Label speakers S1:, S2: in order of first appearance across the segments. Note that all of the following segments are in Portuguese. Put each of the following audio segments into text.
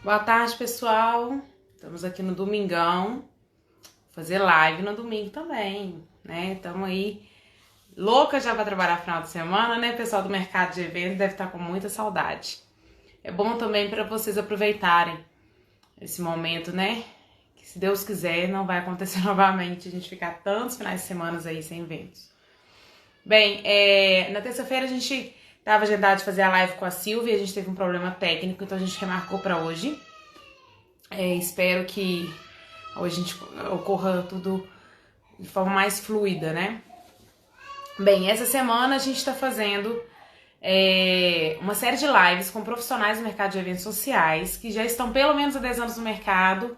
S1: Boa tarde, pessoal. Estamos aqui no domingão. Vou fazer live no domingo também, né? Estamos aí louca já para trabalhar final de semana, né? Pessoal do mercado de eventos deve estar com muita saudade. É bom também para vocês aproveitarem esse momento, né? Que se Deus quiser não vai acontecer novamente a gente ficar tantos finais de semana aí sem eventos. Bem, na terça-feira a gente estava agendado de fazer a live com a Silvia, a gente teve um problema técnico, então a gente remarcou para hoje. Espero que hoje a gente ocorra tudo de forma mais fluida, né? Bem, essa semana a gente está fazendo uma série de lives com profissionais do mercado de eventos sociais que já estão pelo menos há 10 anos no mercado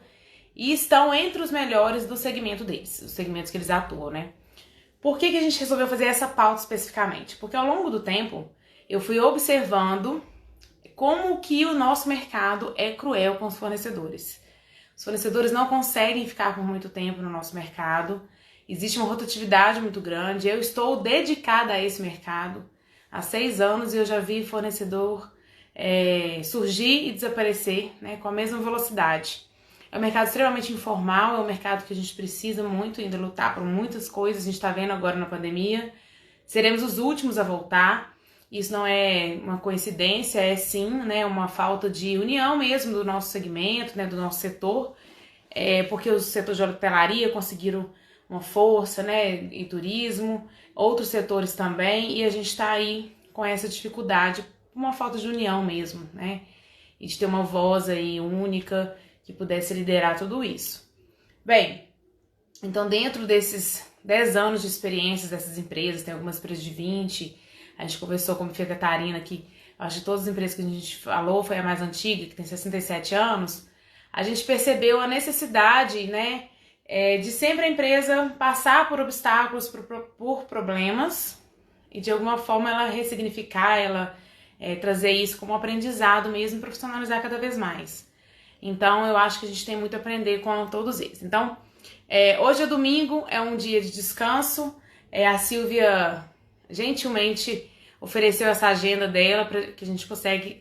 S1: e estão entre os melhores do segmento deles, os segmentos que eles atuam, né? Por que a gente resolveu fazer essa pauta especificamente? Porque ao longo do tempo eu fui observando como que o nosso mercado é cruel com os fornecedores. Os fornecedores não conseguem ficar por muito tempo no nosso mercado, existe uma rotatividade muito grande. Eu estou dedicada a esse mercado há 6 anos e eu já vi fornecedor surgir e desaparecer, né, com a mesma velocidade. É um mercado extremamente informal, é um mercado que a gente precisa muito ainda lutar por muitas coisas, a gente está vendo agora na pandemia. Seremos os últimos a voltar. Isso não é uma coincidência, é sim, né, uma falta de união mesmo do nosso segmento, né, do nosso setor, porque os setores de hotelaria conseguiram uma força, né, e turismo, outros setores também, e a gente está aí com essa dificuldade, uma falta de união mesmo, né, e de ter uma voz aí única que pudesse liderar tudo isso. Bem, então dentro desses 10 anos de experiências dessas empresas, tem algumas empresas de 20. A gente conversou com a Fia Catarina, que acho que todas as empresas que a gente falou foi a mais antiga, que tem 67 anos. A gente percebeu a necessidade, né, de sempre a empresa passar por obstáculos, por problemas, e de alguma forma ela ressignificar, ela trazer isso como aprendizado mesmo, e profissionalizar cada vez mais. Então eu acho que a gente tem muito a aprender com todos eles. Então, hoje é domingo, é um dia de descanso. A Silvia gentilmente ofereceu essa agenda dela para que a gente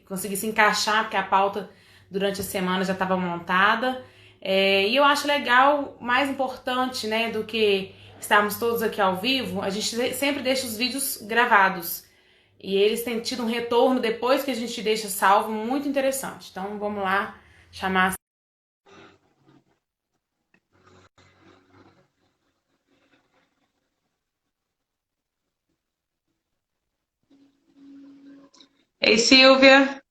S1: conseguisse encaixar, porque a pauta durante a semana já estava montada. E eu acho legal, mais importante, né, do que estarmos todos aqui ao vivo, a gente sempre deixa os vídeos gravados. E eles têm tido um retorno depois que a gente deixa salvo muito interessante. Então vamos lá chamar. Ei, Silvia.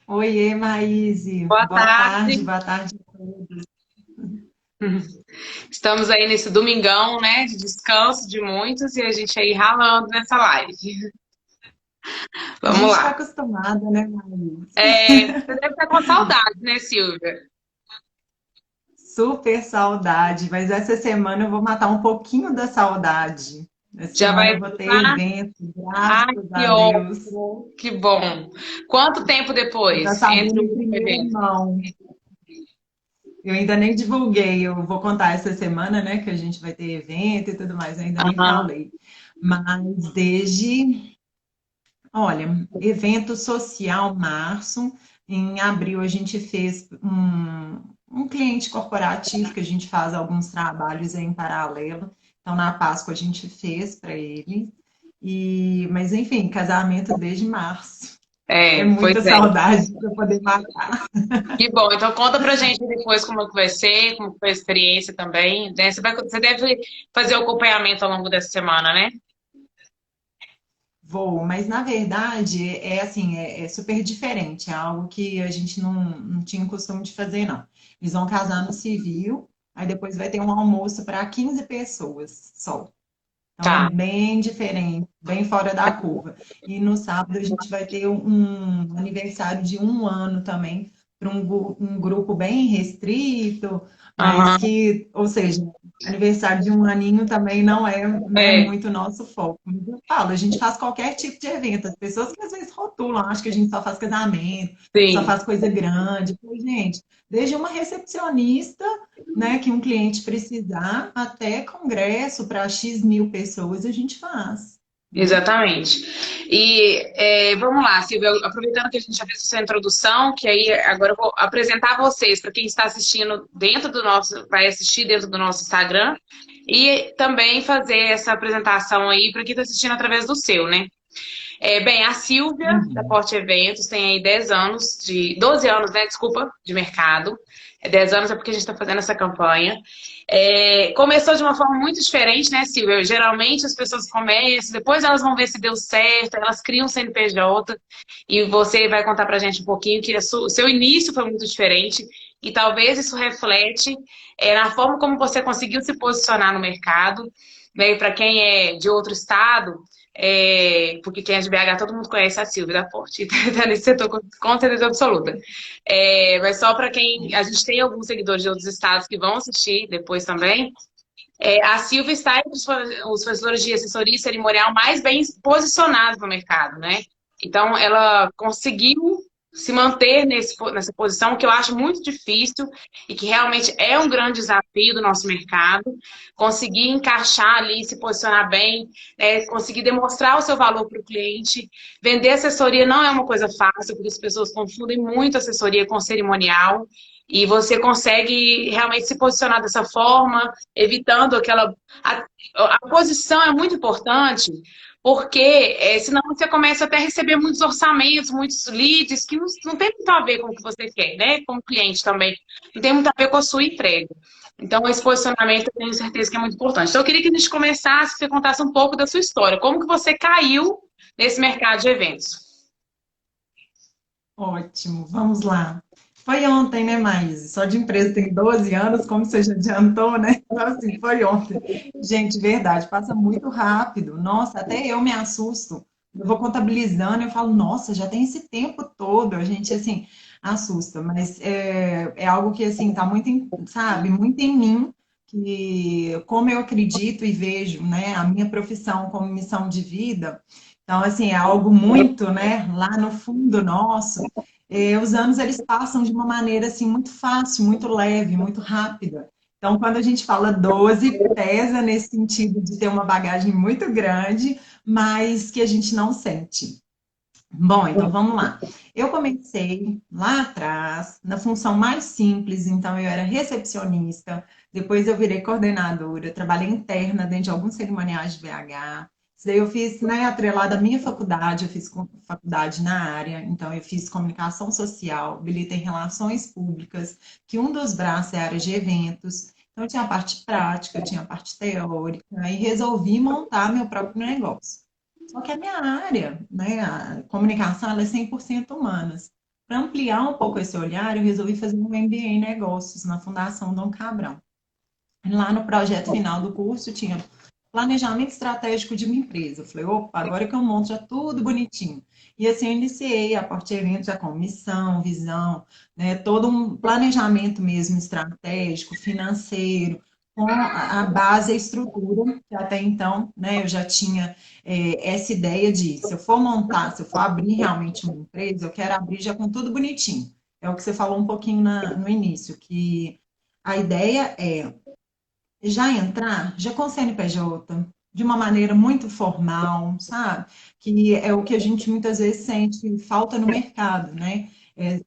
S2: Oiê, Maíse.
S1: Boa tarde.
S2: Boa tarde a todos.
S1: Estamos aí nesse domingão, né, de descanso de muitos e a gente aí ralando nessa live.
S2: A
S1: Vamos
S2: gente está
S1: lá.
S2: acostumada, né, Maíse?
S1: Você deve estar com saudade, né, Silvia?
S2: Super saudade, mas essa semana eu vou matar um pouquinho da saudade. Essa
S1: Já
S2: semana
S1: vai
S2: eu vou ter
S1: voltar?
S2: evento,
S1: Ai,
S2: graças
S1: que
S2: a Deus.
S1: ótimo, que bom. Quanto tempo
S2: Você está
S1: depois entre
S2: sabendo em
S1: o
S2: primeira
S1: evento?
S2: mão. Eu ainda nem divulguei, eu vou contar essa semana, né, que a gente vai ter evento e tudo mais, eu ainda nem
S1: Aham.
S2: falei. Mas olha, evento social março. Em abril a gente fez um cliente corporativo que a gente faz alguns trabalhos aí em paralelo. Então na Páscoa a gente fez para ele. Mas enfim, casamento desde março. É
S1: Pois
S2: muita
S1: é.
S2: saudade para poder matar.
S1: Que bom. Então conta pra gente depois como é que vai ser, como foi a experiência também, né? Você deve fazer o acompanhamento ao longo dessa semana, né?
S2: Vou, mas na verdade é assim, é super diferente, é algo que a gente não tinha costume de fazer, não. Eles vão casar no civil, aí depois vai ter um almoço para 15 pessoas só. Então é
S1: Tá.
S2: bem diferente, bem fora da curva. E no sábado a gente vai ter um aniversário de 1 ano também, para um grupo bem restrito, mas
S1: Aham.
S2: que, ou seja, aniversário de 1 aninho também não é, né,
S1: É,
S2: muito nosso foco. Mas eu falo, a gente faz qualquer tipo de evento. As pessoas que às vezes rotulam, acham que a gente só faz casamento, só
S1: sim.
S2: faz coisa grande. Pois, gente, desde uma recepcionista, né, que um cliente precisar, até congresso para X mil pessoas a gente faz.
S1: Exatamente. E vamos lá, Silvia, aproveitando que a gente já fez essa introdução, que aí agora eu vou apresentar vocês para quem está assistindo dentro do nosso, vai assistir dentro do nosso Instagram, e também fazer essa apresentação aí para quem está assistindo através do seu, né? Bem, a Silvia, da
S2: Uhum.
S1: Porte Eventos, tem aí 10 anos, 12 anos, né? Desculpa, de mercado. 10 anos é porque a gente está fazendo essa campanha. Começou de uma forma muito diferente, né, Silvia? Geralmente as pessoas começam, depois elas vão ver se deu certo, elas criam um CNPJ e você vai contar pra gente um pouquinho que o seu início foi muito diferente e talvez isso reflete na forma como você conseguiu se posicionar no mercado, né? Para quem é de outro estado, porque quem é de BH, todo mundo conhece a Silvia da Porte, tá nesse setor com certeza absoluta. Mas só para quem. A gente tem alguns seguidores de outros estados que vão assistir depois também. A Silvia está entre os professores de assessoria cerimonial mais bem posicionados no mercado, né? Então, ela conseguiu se manter nessa posição, que eu acho muito difícil e que realmente é um grande desafio do nosso mercado. Conseguir encaixar ali, se posicionar bem, conseguir demonstrar o seu valor para o cliente. Vender assessoria não é uma coisa fácil, porque as pessoas confundem muito assessoria com cerimonial. E você consegue realmente se posicionar dessa forma, evitando aquela. A posição é muito importante, porque senão você começa até a receber muitos orçamentos, muitos leads, que não tem muito a ver com o que você quer, né? Como cliente também. Não tem muito a ver com a sua entrega. Então, esse posicionamento eu tenho certeza que é muito importante. Então, eu queria que a gente começasse, que você contasse um pouco da sua história. Como que você caiu nesse mercado de eventos?
S2: Ótimo, vamos lá. Foi ontem, né, Maíse? Só de empresa tem 12 anos, como você já adiantou, né? Então, assim, foi ontem. Gente, verdade, passa muito rápido. Nossa, até eu me assusto. Eu vou contabilizando, eu falo, nossa, já tem esse tempo todo. A gente, assim, assusta. Mas é algo que, assim, tá muito, sabe, muito em mim, que como eu acredito e vejo, né, a minha profissão como missão de vida. Então, assim, é algo muito, né, lá no fundo nosso. Os anos, eles passam de uma maneira, assim, muito fácil, muito leve, muito rápida. Então, quando a gente fala 12, pesa nesse sentido de ter uma bagagem muito grande, mas que a gente não sente. Bom, então vamos lá. Eu comecei lá atrás, na função mais simples, então eu era recepcionista, depois eu virei coordenadora, trabalhei interna dentro de alguns cerimoniais de BH. Isso daí eu fiz, né, atrelada à minha faculdade, eu fiz faculdade na área, então eu fiz comunicação social, habilitei em relações públicas, que um dos braços é a área de eventos. Então, eu tinha a parte prática, eu tinha a parte teórica, e resolvi montar meu próprio negócio. Só que a minha área, né, a comunicação, ela é 100% humanas. Para ampliar um pouco esse olhar, eu resolvi fazer um MBA em negócios na Fundação Dom Cabral. Lá no projeto final do curso tinha planejamento estratégico de uma empresa. Eu falei, opa, agora que eu monto já tudo bonitinho. E assim eu iniciei a Porte Eventos já com missão, visão, né, todo um planejamento mesmo estratégico, financeiro, com a base, a estrutura, que até então, né, eu já tinha essa ideia de, se eu for montar, se eu for abrir realmente uma empresa, eu quero abrir já com tudo bonitinho. É o que você falou um pouquinho no início, que a ideia é já entrar, já com CNPJ, de uma maneira muito formal, sabe? Que é o que a gente muitas vezes sente falta no mercado, né?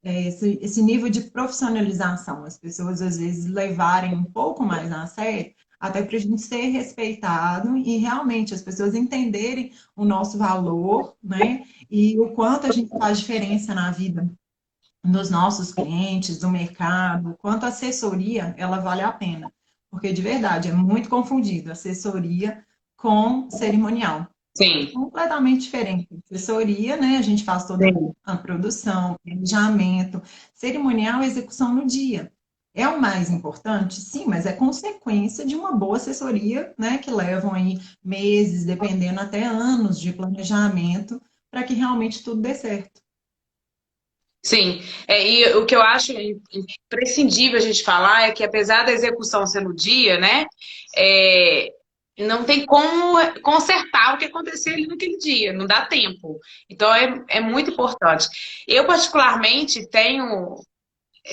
S2: Esse nível de profissionalização, as pessoas às vezes levarem um pouco mais a sério, até para a gente ser respeitado e realmente as pessoas entenderem o nosso valor, né? E o quanto a gente faz diferença na vida dos nossos clientes, do mercado, quanto a assessoria, ela vale a pena. Porque, de verdade, é muito confundido assessoria com cerimonial. É
S1: Sim.
S2: completamente diferente. Assessoria, né? A gente faz toda
S1: Sim.
S2: a produção, planejamento, cerimonial, execução no dia. É o mais importante? Sim, mas é consequência de uma boa assessoria, né? Que levam aí meses, dependendo até anos de planejamento, para que realmente tudo dê certo.
S1: Sim, e o que eu acho imprescindível a gente falar é que apesar da execução ser no dia, né, é, não tem como consertar o que aconteceu ali naquele dia, não dá tempo. Então é muito importante. Eu particularmente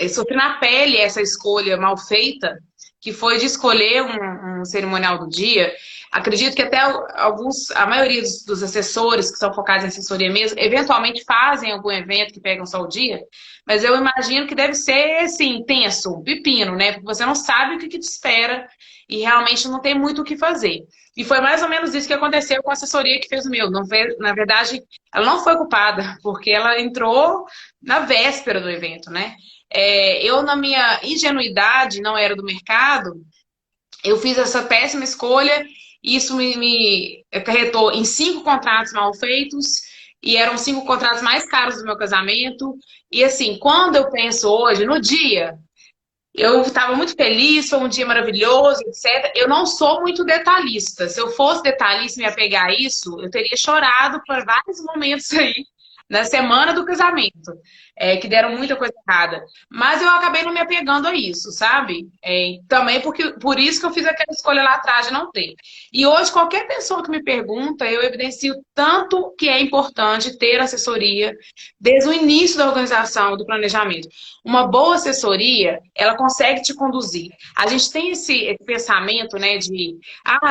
S1: sofri na pele essa escolha mal feita, que foi de escolher um cerimonial do dia. Acredito que até a maioria dos assessores que são focados em assessoria mesmo, eventualmente fazem algum evento que pegam só o dia, mas eu imagino que deve ser, assim, tenso, um pepino, né? Porque você não sabe o que te espera e realmente não tem muito o que fazer. E foi mais ou menos isso que aconteceu com a assessoria que fez o meu. Não fez, na verdade, ela não foi culpada, porque ela entrou na véspera do evento, né? Eu, na minha ingenuidade, não era do mercado, eu fiz essa péssima escolha e isso me acarretou em 5 contratos mal feitos e eram 5 contratos mais caros do meu casamento. E assim, quando eu penso hoje, no dia, eu estava muito feliz, foi um dia maravilhoso, etc. Eu não sou muito detalhista. Se eu fosse detalhista e me apegar a isso, eu teria chorado por vários momentos aí na semana do casamento, que deram muita coisa errada. Mas eu acabei não me apegando a isso, sabe? Também por isso que eu fiz aquela escolha lá atrás de não ter. E hoje, qualquer pessoa que me pergunta, eu evidencio tanto que é importante ter assessoria desde o início da organização, do planejamento. Uma boa assessoria, ela consegue te conduzir. A gente tem esse pensamento, né, de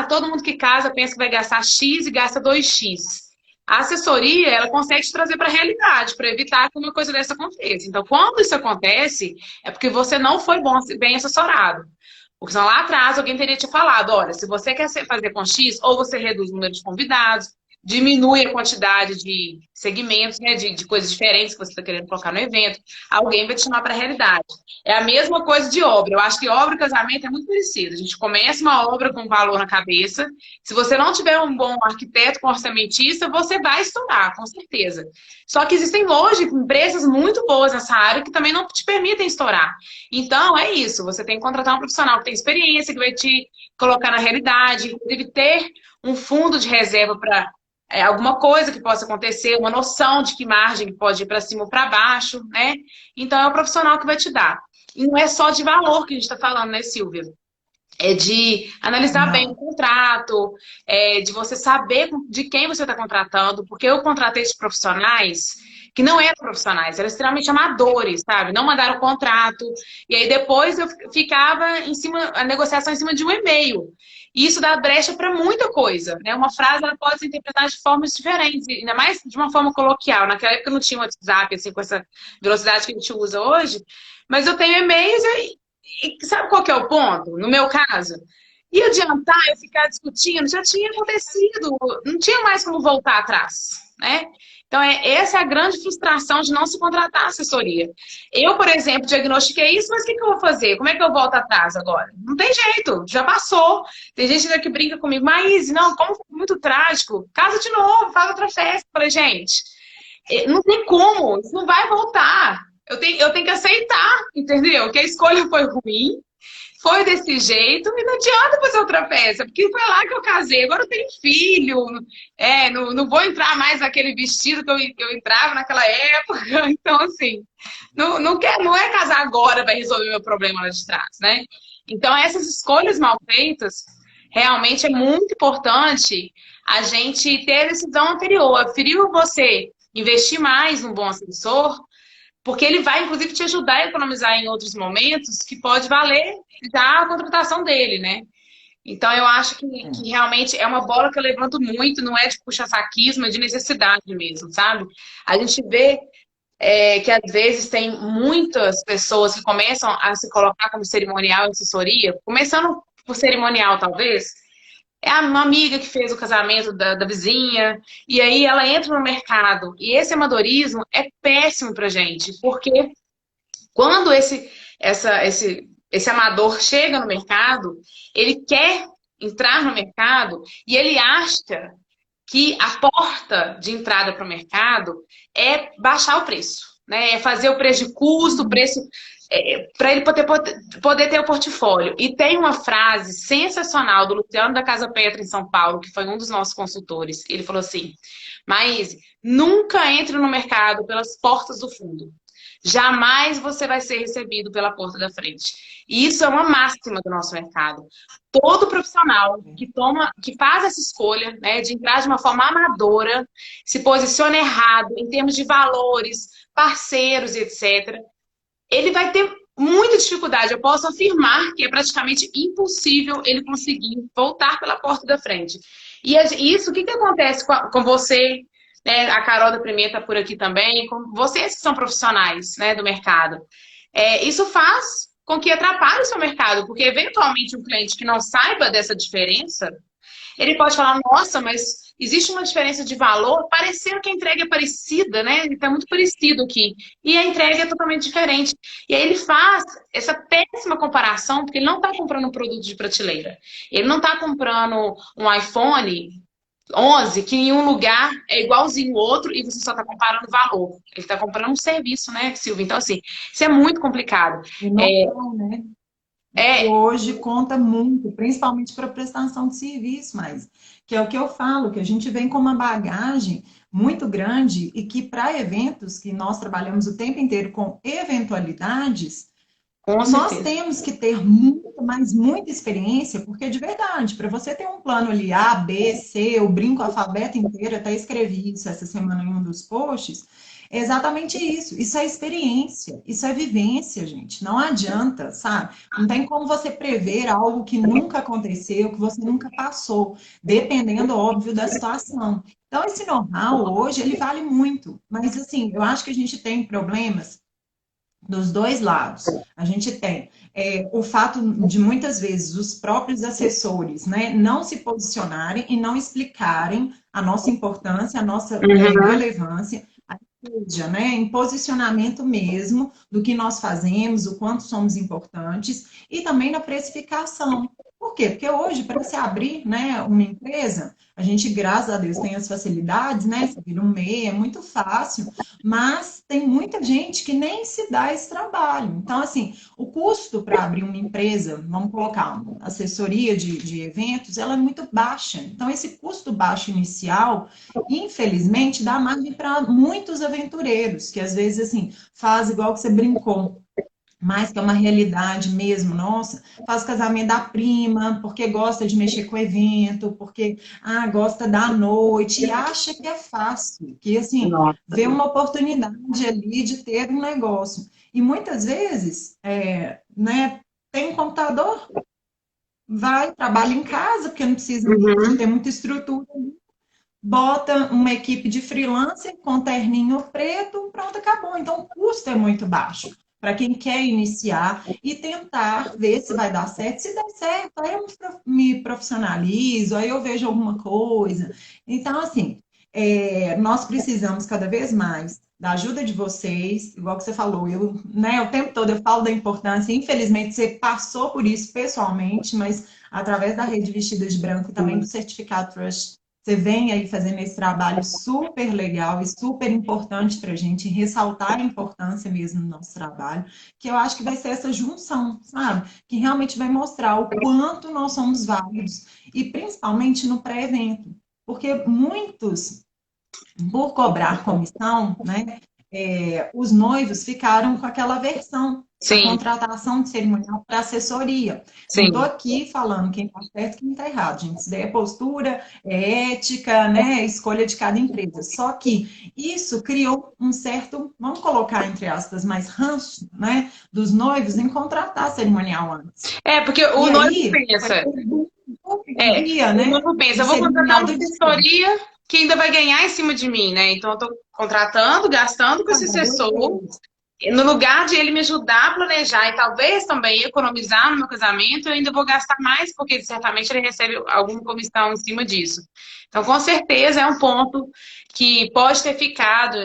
S1: todo mundo que casa pensa que vai gastar X e gasta 2x. A assessoria, ela consegue te trazer para a realidade, para evitar que uma coisa dessa aconteça. Então, quando isso acontece, é porque você não foi bem assessorado. Porque senão lá atrás alguém teria te falado, olha, se você quer fazer com X, ou você reduz o número de convidados, diminui a quantidade de segmentos, né, de coisas diferentes que você está querendo colocar no evento, alguém vai te chamar para a realidade. É a mesma coisa de obra. Eu acho que obra e casamento é muito parecido. A gente começa uma obra com valor na cabeça. Se você não tiver um bom arquiteto com orçamentista, você vai estourar, com certeza. Só que existem hoje empresas muito boas nessa área que também não te permitem estourar. Então, é isso. Você tem que contratar um profissional que tem experiência, que vai te colocar na realidade, inclusive ter um fundo de reserva para alguma coisa que possa acontecer, uma noção de que margem pode ir para cima ou para baixo, né? Então, é o profissional que vai te dar. E não é só de valor que a gente está falando, né, Silvia? É de analisar bem o
S2: Não.
S1: contrato, de você saber de quem você está contratando, porque eu contratei esses profissionais que não eram profissionais, eram extremamente amadores, sabe? Não mandaram contrato, e aí depois eu ficava a negociação em cima de um e-mail. E isso dá brecha para muita coisa, né? Uma frase ela pode ser interpretada de formas diferentes, ainda mais de uma forma coloquial. Naquela época não tinha WhatsApp, assim, com essa velocidade que a gente usa hoje, mas eu tenho e-mails e sabe qual que é o ponto? No meu caso, ia adiantar eu ficar discutindo, já tinha acontecido, não tinha mais como voltar atrás, né? Então, essa é a grande frustração de não se contratar assessoria. Eu, por exemplo, diagnostiquei isso, mas o que eu vou fazer? Como é que eu volto atrás agora? Não tem jeito, já passou. Tem gente ainda que brinca comigo, mas não, como foi muito trágico, casa de novo, faz outra festa. Eu falei, gente, não tem como, isso não vai voltar. Eu tenho que aceitar, entendeu? Que a escolha foi ruim, foi desse jeito, e não adianta fazer outra peça, porque foi lá que eu casei, agora eu tenho filho, não vou entrar mais naquele vestido que eu entrava naquela época, então assim, não é casar agora vai resolver meu problema lá de trás, né? Então essas escolhas mal feitas, realmente é muito importante a gente ter a decisão anterior. É preferível você investir mais num bom assessor, porque ele vai, inclusive, te ajudar a economizar em outros momentos que pode valer já a contratação dele, né? Então, eu acho que realmente é uma bola que eu levanto muito, não é de puxa-saquismo, é de necessidade mesmo, sabe? A gente vê que, às vezes, tem muitas pessoas que começam a se colocar como cerimonial e assessoria, começando por cerimonial, talvez, é uma amiga que fez o casamento da vizinha, e aí ela entra no mercado. E esse amadorismo é péssimo pra gente, porque quando esse amador chega no mercado, ele quer entrar no mercado e ele acha que a porta de entrada para o mercado é baixar o preço, né? É fazer o preço de custo, o preço para ele poder ter o portfólio. E tem uma frase sensacional do Luciano da Casa Petra em São Paulo, que foi um dos nossos consultores. Ele falou assim: Maíse, nunca entre no mercado pelas portas do fundo. Jamais você vai ser recebido pela porta da frente. E isso é uma máxima do nosso mercado. Todo profissional que faz essa escolha, né, de entrar de uma forma amadora, se posiciona errado em termos de valores, parceiros, etc., ele vai ter muita dificuldade. Eu posso afirmar que é praticamente impossível ele conseguir voltar pela porta da frente. E isso, o que acontece com você, né? A Carol da Primeira está por aqui também, com vocês que são profissionais, né, do mercado. Isso faz com que atrapalhe o seu mercado, porque eventualmente um cliente que não saiba dessa diferença, ele pode falar, nossa, mas existe uma diferença de valor, parecendo que a entrega é parecida, né? Está muito parecido aqui. E a entrega é totalmente diferente. E aí ele faz essa péssima comparação, porque ele não está comprando um produto de prateleira. Ele não está comprando um iPhone 11, que em um lugar é igualzinho o outro e você só está comparando valor. Ele está comprando um serviço, né, Silvia? Então, assim, isso é muito complicado.
S2: E know-how, né? Que
S1: É,
S2: hoje conta muito, principalmente para prestação de serviço, mas que é o que eu falo, que a gente vem com uma bagagem muito grande e que para eventos que nós trabalhamos o tempo inteiro com eventualidades,
S1: com
S2: nós
S1: certeza.
S2: temos que ter muito, mas muita experiência, porque de verdade, para você ter um plano ali A, B, C, eu brinco o alfabeto inteiro, até escrevi isso essa semana em um dos posts, é exatamente isso. Isso é experiência, isso é vivência, gente. Não adianta, sabe? Não tem como você prever algo que nunca aconteceu, que você nunca passou, dependendo, óbvio, da situação. Então, esse know-how hoje, ele vale muito. Mas, assim, eu acho que a gente tem problemas dos dois lados. A gente tem o fato de muitas vezes os próprios assessores, né, não se posicionarem e não explicarem a nossa importância, a nossa
S1: Uhum.
S2: relevância, seja, né, em posicionamento mesmo do que nós fazemos, o quanto somos importantes e também na precificação. Por quê? Porque hoje, para se abrir, né, uma empresa, a gente, graças a Deus, tem as facilidades, né? Você vira um MEI, é muito fácil, mas tem muita gente que nem se dá esse trabalho. Então, assim, o custo para abrir uma empresa, vamos colocar uma assessoria de eventos, ela é muito baixa. Então, esse custo baixo inicial, infelizmente, dá margem para muitos aventureiros, que às vezes, assim, faz igual que você brincou, mas que é uma realidade mesmo, nossa, faz casamento da prima, porque gosta de mexer com evento, porque gosta da noite, e acha que é fácil, que assim,
S1: Nossa.
S2: vê uma oportunidade ali de ter um negócio. E muitas vezes, né, tem um computador, vai, trabalha em casa, porque não precisa de
S1: Uhum.
S2: ter muita estrutura, bota uma equipe de freelancer com terninho preto, pronto, acabou. Então, o custo é muito baixo para quem quer iniciar e tentar ver se vai dar certo. Se der certo, aí eu me profissionalizo, aí eu vejo alguma coisa. Então, assim, nós precisamos cada vez mais da ajuda de vocês, igual que você falou, eu, né, o tempo todo eu falo da importância, infelizmente você passou por isso pessoalmente, mas através da Rede Vestidas de Branco e também do Certificado Trust, você vem aí fazendo esse trabalho super legal e super importante para a gente ressaltar a importância mesmo do nosso trabalho, que eu acho que vai ser essa junção, sabe? Que realmente vai mostrar o quanto nós somos válidos e principalmente no pré-evento, porque muitos, por cobrar comissão, né? Os noivos ficaram com aquela versão da
S1: Sim,
S2: contratação de cerimonial para assessoria. Não estou
S1: sim.
S2: aqui falando quem está certo e quem está errado, gente. Isso daí é postura, é ética, né? É escolha de cada empresa. Só que isso criou um certo, vamos colocar entre aspas, mais ranço, né? Dos noivos em contratar cerimonial antes.
S1: Porque o
S2: E
S1: noivo
S2: aí, foi
S1: pensa,
S2: dia,
S1: o
S2: né?
S1: noivo pensa,
S2: Do
S1: eu vou contratar
S2: cerimonial
S1: uma
S2: de descanso.
S1: assessoria que ainda vai ganhar em cima de mim, né? Então eu tô contratando, gastando com esse
S2: Pagar duas
S1: assessor,
S2: vezes.
S1: no lugar de ele me ajudar a planejar e talvez também economizar no meu casamento, eu ainda vou gastar mais, porque certamente ele recebe alguma comissão em cima disso. Então, com certeza, é um ponto que pode ter ficado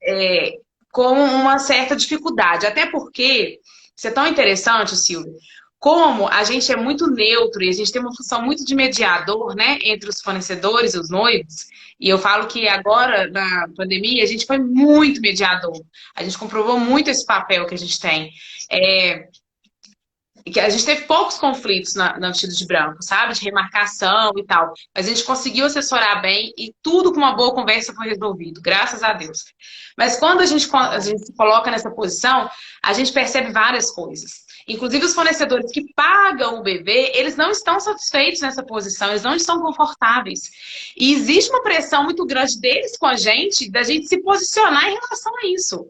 S1: é, com uma certa dificuldade. Até porque, isso é tão interessante, Silvia, como a gente é muito neutro e a gente tem uma função muito de mediador, né, entre os fornecedores e os noivos, e eu falo que agora, na pandemia, a gente foi muito mediador. A gente comprovou muito esse papel que a gente tem. É, e que a gente teve poucos conflitos na vestido de branco, sabe? De remarcação e tal. Mas a gente conseguiu assessorar bem e tudo com uma boa conversa foi resolvido, graças a Deus. Mas quando a gente se coloca nessa posição, a gente percebe várias coisas. Inclusive, os fornecedores que pagam o BV, eles não estão satisfeitos nessa posição, eles não estão confortáveis. E existe uma pressão muito grande deles com a gente, da gente se posicionar em relação a isso.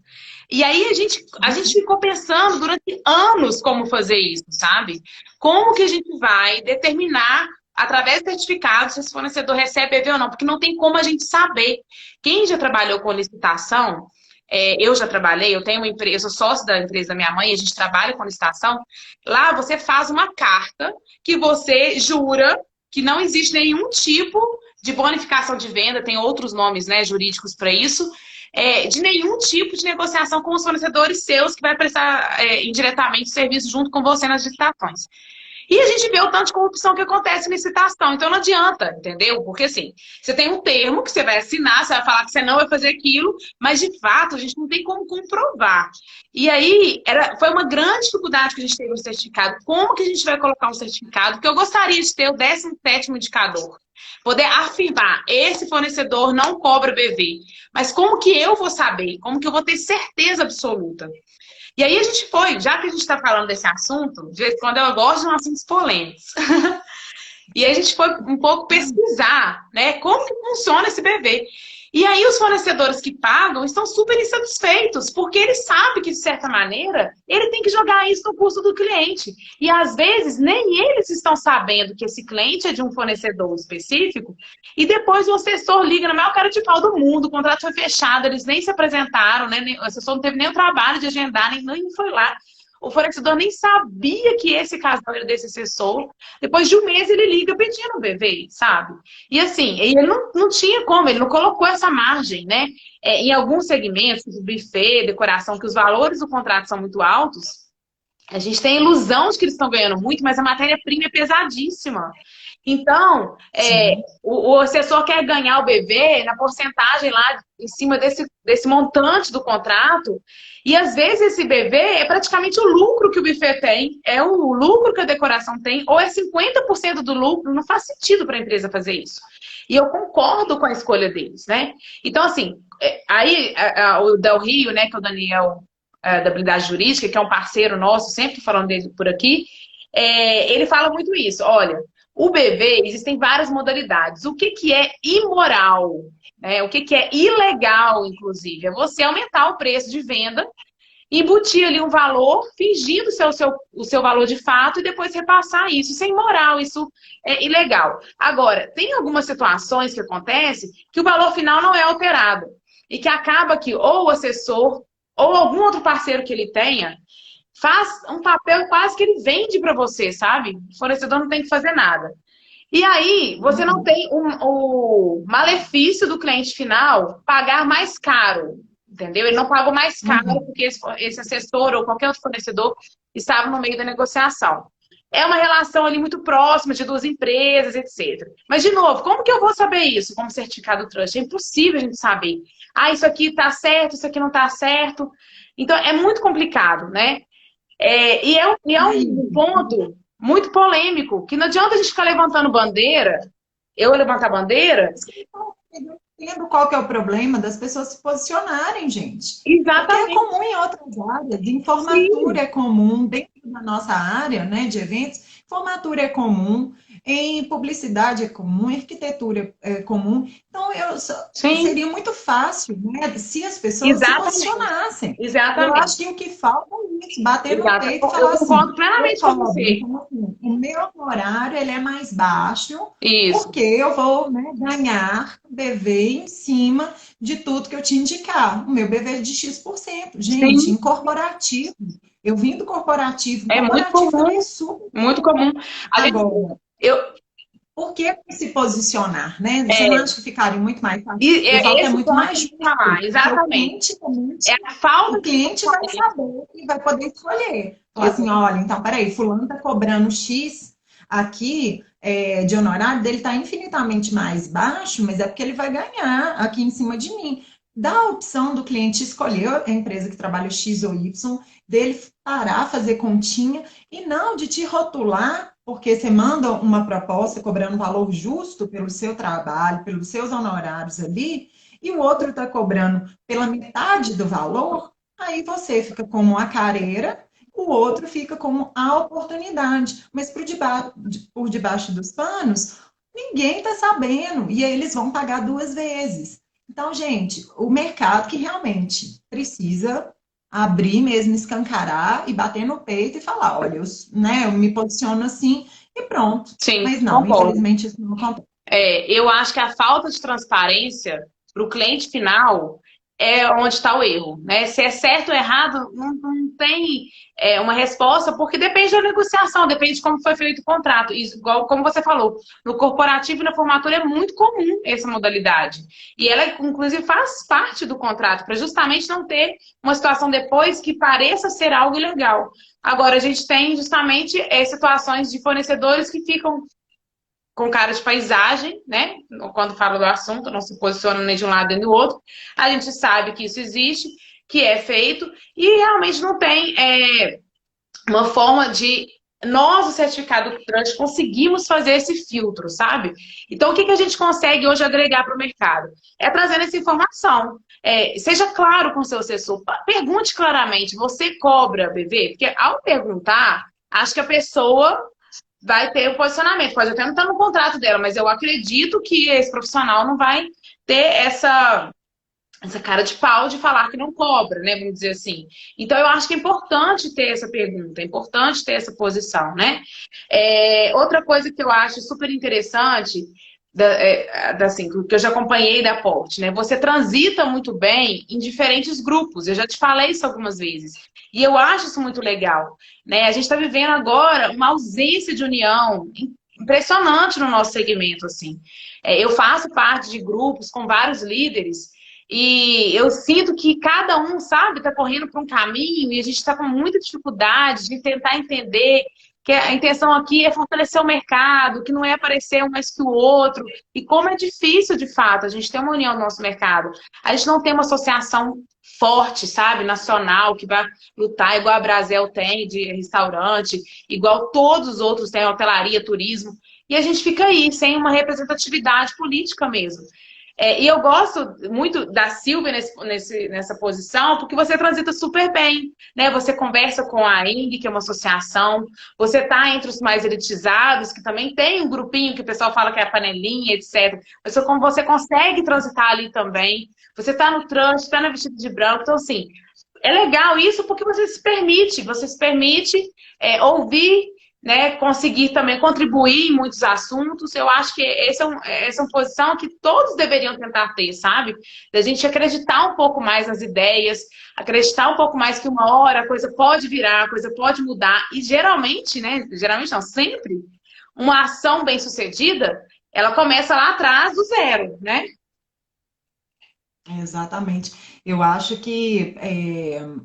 S1: E aí a gente ficou pensando durante anos como fazer isso, sabe? Como que a gente vai determinar, através de certificados, se esse fornecedor recebe BV ou não, porque não tem como a gente saber. Quem já trabalhou com licitação, eu já trabalhei, eu tenho uma empresa, eu sou sócio da empresa da minha mãe, a gente trabalha com licitação. Lá você faz uma carta que você jura que não existe nenhum tipo de bonificação de venda, tem outros nomes, né, jurídicos para isso, de nenhum tipo de negociação com os fornecedores seus que vai prestar indiretamente serviço junto com você nas licitações. E a gente vê o tanto de corrupção que acontece em licitação. Então não adianta, entendeu? Porque assim, você tem um termo que você vai assinar, você vai falar que você não vai fazer aquilo, mas de fato a gente não tem como comprovar. E aí foi uma grande dificuldade que a gente teve no certificado. Como que a gente vai colocar um certificado? Porque eu gostaria de ter o 17º indicador. Poder afirmar, esse fornecedor não cobra BV. Mas como que eu vou saber? Como que eu vou ter certeza absoluta? E aí a gente foi, já que a gente está falando desse assunto, de vez em quando eu gosto de assuntos polêmicos. E aí a gente foi um pouco pesquisar, né, como que funciona esse BV. E aí os fornecedores que pagam estão super insatisfeitos, porque eles sabem que, de certa maneira, ele tem que jogar isso no custo do cliente. E às vezes nem eles estão sabendo que esse cliente é de um fornecedor específico, e depois o assessor liga na maior cara de pau do mundo, o contrato foi fechado, eles nem se apresentaram, né? O assessor não teve nem o trabalho de agendar, nem foi lá. O fornecedor nem sabia que esse casal era desse assessor. Depois de um mês ele liga pedindo o BV, sabe? E assim, ele não tinha como, ele não colocou essa margem, né? Em alguns segmentos, tipo buffet, decoração, que os valores do contrato são muito altos, a gente tem a ilusão de que eles estão ganhando muito, mas a matéria-prima é pesadíssima. Então, o assessor quer ganhar o BV na porcentagem lá em cima desse montante do contrato, e às vezes esse BV é praticamente o lucro que o buffet tem, é o lucro que a decoração tem, ou é 50% do lucro, não faz sentido para a empresa fazer isso. E eu concordo com a escolha deles, né? Então, assim, aí o Del Rio, né, que é o Daniel da habilidade jurídica, que é um parceiro nosso, sempre falando dele por aqui, ele fala muito isso. Olha, o BV, existem várias modalidades. O que é imoral, né? O que é ilegal, inclusive, é você aumentar o preço de venda, embutir ali um valor, fingindo ser o seu valor de fato e depois repassar isso. Isso é imoral, isso é ilegal. Agora, tem algumas situações que acontecem que o valor final não é alterado e que acaba que ou o assessor ou algum outro parceiro que ele tenha faz um papel quase que ele vende para você, sabe? O fornecedor não tem que fazer nada. E aí, você não tem o malefício do cliente final pagar mais caro, entendeu? Ele não pagou mais caro porque esse assessor ou qualquer outro fornecedor estava no meio da negociação. É uma relação ali muito próxima de duas empresas, etc. Mas, de novo, como que eu vou saber isso como certificado trust? É impossível a gente saber. Ah, isso aqui está certo, isso aqui não está certo. Então, é muito complicado, né? E é um ponto muito polêmico, que não adianta a gente ficar levantando bandeira, eu levantar bandeira.
S2: Eu entendo qual que é o problema das pessoas se posicionarem, gente.
S1: Exatamente.
S2: Porque é comum em outras áreas, de formatura é comum, dentro da nossa área, né, de eventos, formatura é comum, em publicidade é comum, em arquitetura é comum. Então, seria muito fácil, né, se as pessoas se posicionassem.
S1: Exatamente.
S2: Eu acho que o que falta é isso, bater no peito e falar
S1: eu concordo plenamente com você.
S2: Então, assim, o meu honorário ele é mais baixo,
S1: Isso.
S2: porque eu vou, né, ganhar BV em cima de tudo que eu te indicar. O meu BV é de X%. Gente, em corporativo, eu vim do corporativo.
S1: É muito comum.
S2: É super
S1: muito comum.
S2: Agora, por que se posicionar, né? Você não acha que ficaria muito mais fácil? É muito mais justo.
S1: Exatamente.
S2: A falta o cliente vai saber e vai poder escolher. Falar assim, olha, então, peraí, fulano está cobrando X aqui de honorário, dele está infinitamente mais baixo, mas é porque ele vai ganhar aqui em cima de mim. Dá a opção do cliente escolher a empresa que trabalha X ou Y, dele parar, fazer continha, e não de te rotular, porque você manda uma proposta cobrando um valor justo pelo seu trabalho, pelos seus honorários ali, e o outro está cobrando pela metade do valor, aí você fica como a careira, o outro fica como a oportunidade. Mas por debaixo dos panos, ninguém está sabendo. E aí eles vão pagar duas vezes. Então, gente, o mercado que realmente precisa abrir mesmo, escancarar e bater no peito e falar, olha, né, eu me posiciono assim e pronto.
S1: Sim,
S2: Mas não,
S1: concordo.
S2: infelizmente isso não acontece.
S1: Eu acho que a falta de transparência para o cliente final é onde está o erro, né? Se é certo ou errado, não tem uma resposta, porque depende da negociação, depende de como foi feito o contrato. Isso, igual como você falou, no corporativo e na formatura é muito comum essa modalidade. E ela, inclusive, faz parte do contrato, para justamente não ter uma situação depois que pareça ser algo ilegal. Agora, a gente tem justamente situações de fornecedores que ficam com cara de paisagem, né? Quando fala do assunto, não se posiciona nem de um lado nem do outro. A gente sabe que isso existe, que é feito, e realmente não tem uma forma de nós, o certificado trans, conseguimos fazer esse filtro, sabe? Então, o que a gente consegue hoje agregar para o mercado? É trazendo essa informação. Seja claro com o seu assessor, pergunte claramente, você cobra, bebê? Porque ao perguntar, acho que a pessoa vai ter o posicionamento. Pode até não estar no contrato dela, mas eu acredito que esse profissional não vai ter essa cara de pau de falar que não cobra, né? Vamos dizer assim. Então, eu acho que é importante ter essa pergunta, é importante ter essa posição, né? Outra coisa que eu acho super interessante, assim, que eu já acompanhei da Porte, né? Você transita muito bem em diferentes grupos. Eu já te falei isso algumas vezes. E eu acho isso muito legal, né? A gente está vivendo agora uma ausência de união impressionante no nosso segmento, assim. Eu faço parte de grupos com vários líderes e eu sinto que cada um, sabe, está correndo por um caminho e a gente está com muita dificuldade de tentar entender que a intenção aqui é fortalecer o mercado, que não é aparecer um mais que o outro. E como é difícil, de fato, a gente ter uma união no nosso mercado. A gente não tem uma associação forte, sabe, nacional, que vai lutar igual a Brasel tem de restaurante, igual todos os outros têm hotelaria, turismo. E a gente fica aí, sem uma representatividade política mesmo. E eu gosto muito da Silvia nessa posição, porque você transita super bem, né? Você conversa com a ING, que é uma associação, você está entre os mais elitizados, que também tem um grupinho que o pessoal fala que é a panelinha, etc. Mas como você consegue transitar ali também, você está no trânsito, está na vestida de branco, então assim, é legal isso porque você se permite ouvir, né, conseguir também contribuir em muitos assuntos. Eu acho que essa é uma posição que todos deveriam tentar ter, sabe? Da gente acreditar um pouco mais nas ideias, acreditar um pouco mais que uma hora a coisa pode virar, a coisa pode mudar. E geralmente, né? Geralmente não, sempre, uma ação bem-sucedida, ela começa lá atrás do zero, né?
S2: Exatamente. Eu acho que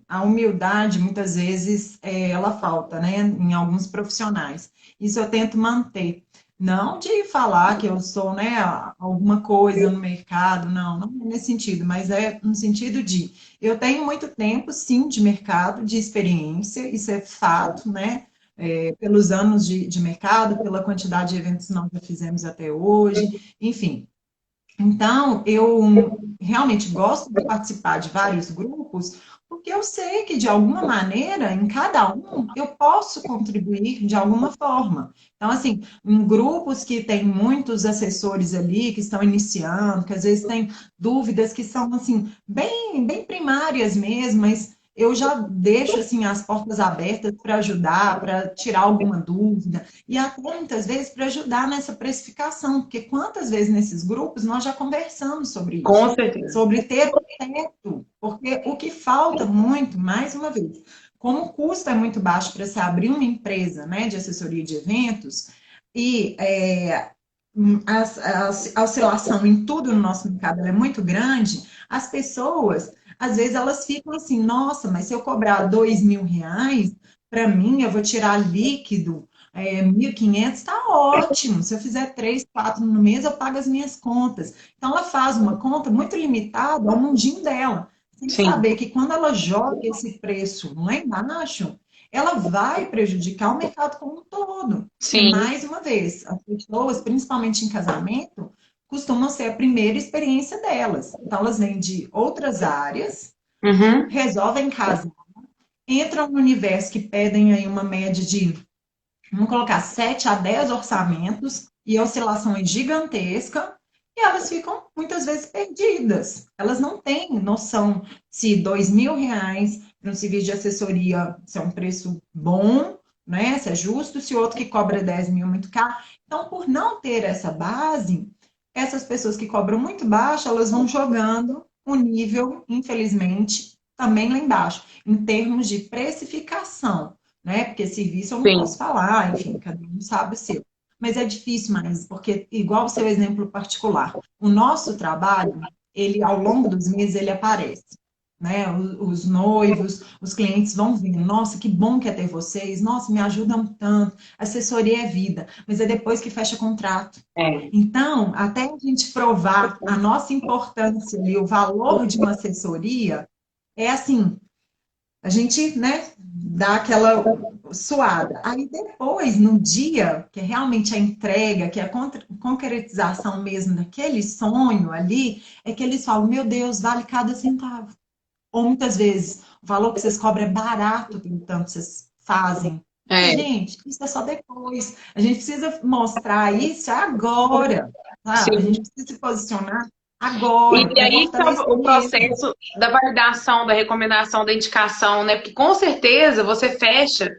S2: a humildade, muitas vezes, ela falta, né, em alguns profissionais. Isso eu tento manter. Não de falar que eu sou, né, alguma coisa no mercado, não é nesse sentido, mas é no sentido de eu tenho muito tempo, sim, de mercado, de experiência, isso é fato, né? Pelos anos de mercado, pela quantidade de eventos que nós já fizemos até hoje, enfim. Então, eu realmente gosto de participar de vários grupos, porque eu sei que, de alguma maneira, em cada um, eu posso contribuir de alguma forma. Então, assim, em grupos que tem muitos assessores ali, que estão iniciando, que às vezes têm dúvidas que são, assim, bem primárias mesmo, mas eu já deixo, assim, as portas abertas para ajudar, para tirar alguma dúvida. E até muitas vezes para ajudar nessa precificação, porque quantas vezes nesses grupos nós já conversamos sobre
S1: Com
S2: isso,
S1: certeza.
S2: sobre ter um teto, porque o que falta muito, mais uma vez, como o custo é muito baixo para se abrir uma empresa, né, de assessoria de eventos, e a oscilação em tudo no nosso mercado ela é muito grande, as pessoas, às vezes, elas ficam assim, nossa, mas se eu cobrar R$ 2.000, para mim, eu vou tirar líquido 1.500 está ótimo. Se eu fizer 3, 4 no mês, eu pago as minhas contas. Então, ela faz uma conta muito limitada ao mundinho dela, sem
S1: Sim,
S2: saber que quando ela joga esse preço lá embaixo, ela vai prejudicar o mercado como um todo. Porque,
S1: sim.
S2: mais uma vez, as pessoas, principalmente em casamento, costumam ser a primeira experiência delas. Então, elas vêm de outras áreas,
S1: Uhum.
S2: resolvem casar entram no universo que pedem aí uma média de, vamos colocar, 7 a 10 orçamentos, e a oscilação é gigantesca, e elas ficam muitas vezes perdidas. Elas não têm noção se R$ 2.000 para um serviço de assessoria se é um preço bom, né? Se é justo, se o outro que cobra 10 mil é muito caro. Então, por não ter essa base, essas pessoas que cobram muito baixo, elas vão jogando o nível, infelizmente, também lá embaixo, em termos de precificação, né? Porque serviço eu não
S1: Sim.
S2: posso falar, enfim, cada um sabe o seu. Mas é difícil mais, porque, igual o seu exemplo particular, o nosso trabalho, ele, ao longo dos meses, ele aparece. Né? Os noivos, os clientes vão vendo, nossa, que bom que é ter vocês, nossa, me ajudam tanto, assessoria é vida, mas é depois que fecha contrato.
S1: É.
S2: Então, até a gente provar a nossa importância e o valor de uma assessoria, é assim, a gente, né, dá aquela suada. Aí depois, no dia, que é realmente a entrega, que é a concretização mesmo daquele sonho ali, é que eles falam, meu Deus, vale cada centavo. Ou muitas vezes, o valor que vocês cobram é barato, pelo tanto vocês fazem. Mas,
S1: É.
S2: gente, isso é só depois. A gente precisa mostrar isso agora, sabe? A gente
S1: Sim.
S2: precisa se posicionar agora,
S1: E
S2: para
S1: aí tá
S2: fortalecer
S1: o
S2: mesmo.
S1: processo da validação, da recomendação, da indicação, né? Porque com certeza você fecha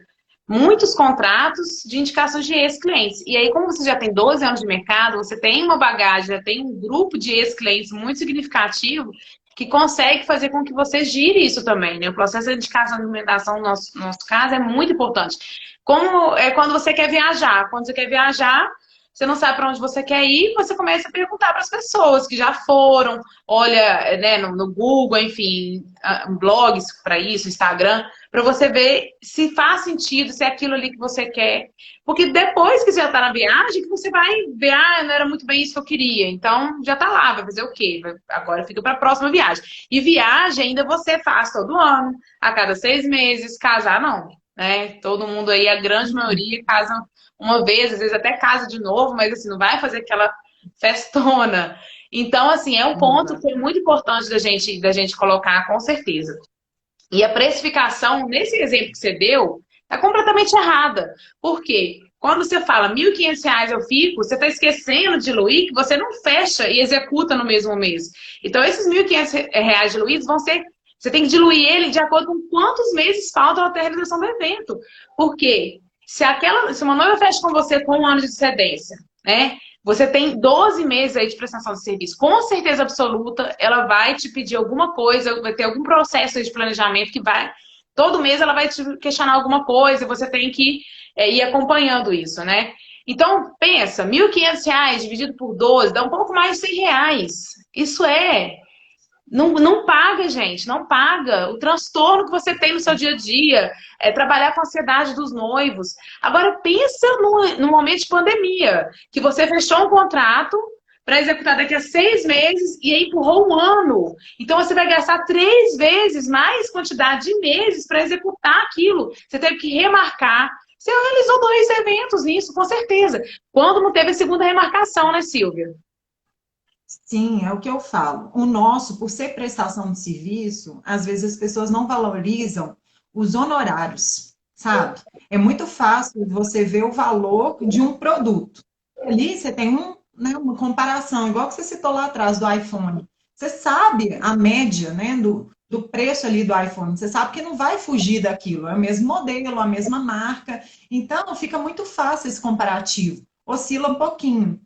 S1: muitos contratos de indicações de ex-clientes. E aí, como você já tem 12 anos de mercado, você tem uma bagagem, já tem um grupo de ex-clientes muito significativo que consegue fazer com que você gire isso também, né? O processo de indicação e recomendação, no nosso caso, é muito importante. Como é quando você quer viajar. Quando você quer viajar, você não sabe para onde você quer ir, você começa a perguntar para as pessoas que já foram, olha, né, no Google, enfim, blogs para isso, Instagram, para você ver se faz sentido, se é aquilo ali que você quer. Porque depois que você já está na viagem, que você vai ver, não era muito bem isso que eu queria. Então, já está lá, vai fazer o quê? Agora fica para a próxima viagem. E viagem ainda você faz todo ano, a cada 6 meses, casar não. Né? Todo mundo aí, a grande maioria, casa uma vez, às vezes até casa de novo, mas assim, não vai fazer aquela festona. Então, assim, é um ponto que é muito importante da gente colocar, com certeza. E a precificação, nesse exemplo que você deu, está completamente errada. Por quê? Quando você fala R$ 1.500 eu fico, você está esquecendo de diluir que você não fecha e executa no mesmo mês. Então, esses R$ 1.500 diluídos vão ser. Você tem que diluir ele de acordo com quantos meses faltam até a realização do evento. Por quê? Se uma noiva fecha com você com 1 ano de antecedência, né? Você tem 12 meses aí de prestação de serviço. Com certeza absoluta, ela vai te pedir alguma coisa, vai ter algum processo de planejamento que vai. Todo mês ela vai te questionar alguma coisa, e você tem que ir acompanhando isso, né? Então, pensa, R$ 1.500 dividido por 12 dá um pouco mais de R$ 100. Isso é. Não, não paga, gente, não paga. O transtorno que você tem no seu dia a dia, trabalhar com a ansiedade dos noivos. Agora, pensa no momento de pandemia, que você fechou um contrato para executar daqui a 6 meses e aí empurrou um ano. Então, você vai gastar 3 vezes mais quantidade de meses para executar aquilo. Você teve que remarcar. Você realizou 2 eventos nisso, com certeza. Quando não teve a segunda remarcação, né, Silvia?
S2: Sim, é o que eu falo. O nosso, por ser prestação de serviço, às vezes as pessoas não valorizam os honorários, sabe? É muito fácil você ver o valor de um produto. Ali você tem né, uma comparação, igual que você citou lá atrás do iPhone. Você sabe a média, né, do preço ali do iPhone. Você sabe que não vai fugir daquilo. É o mesmo modelo, a mesma marca. Então, fica muito fácil esse comparativo. Oscila um pouquinho.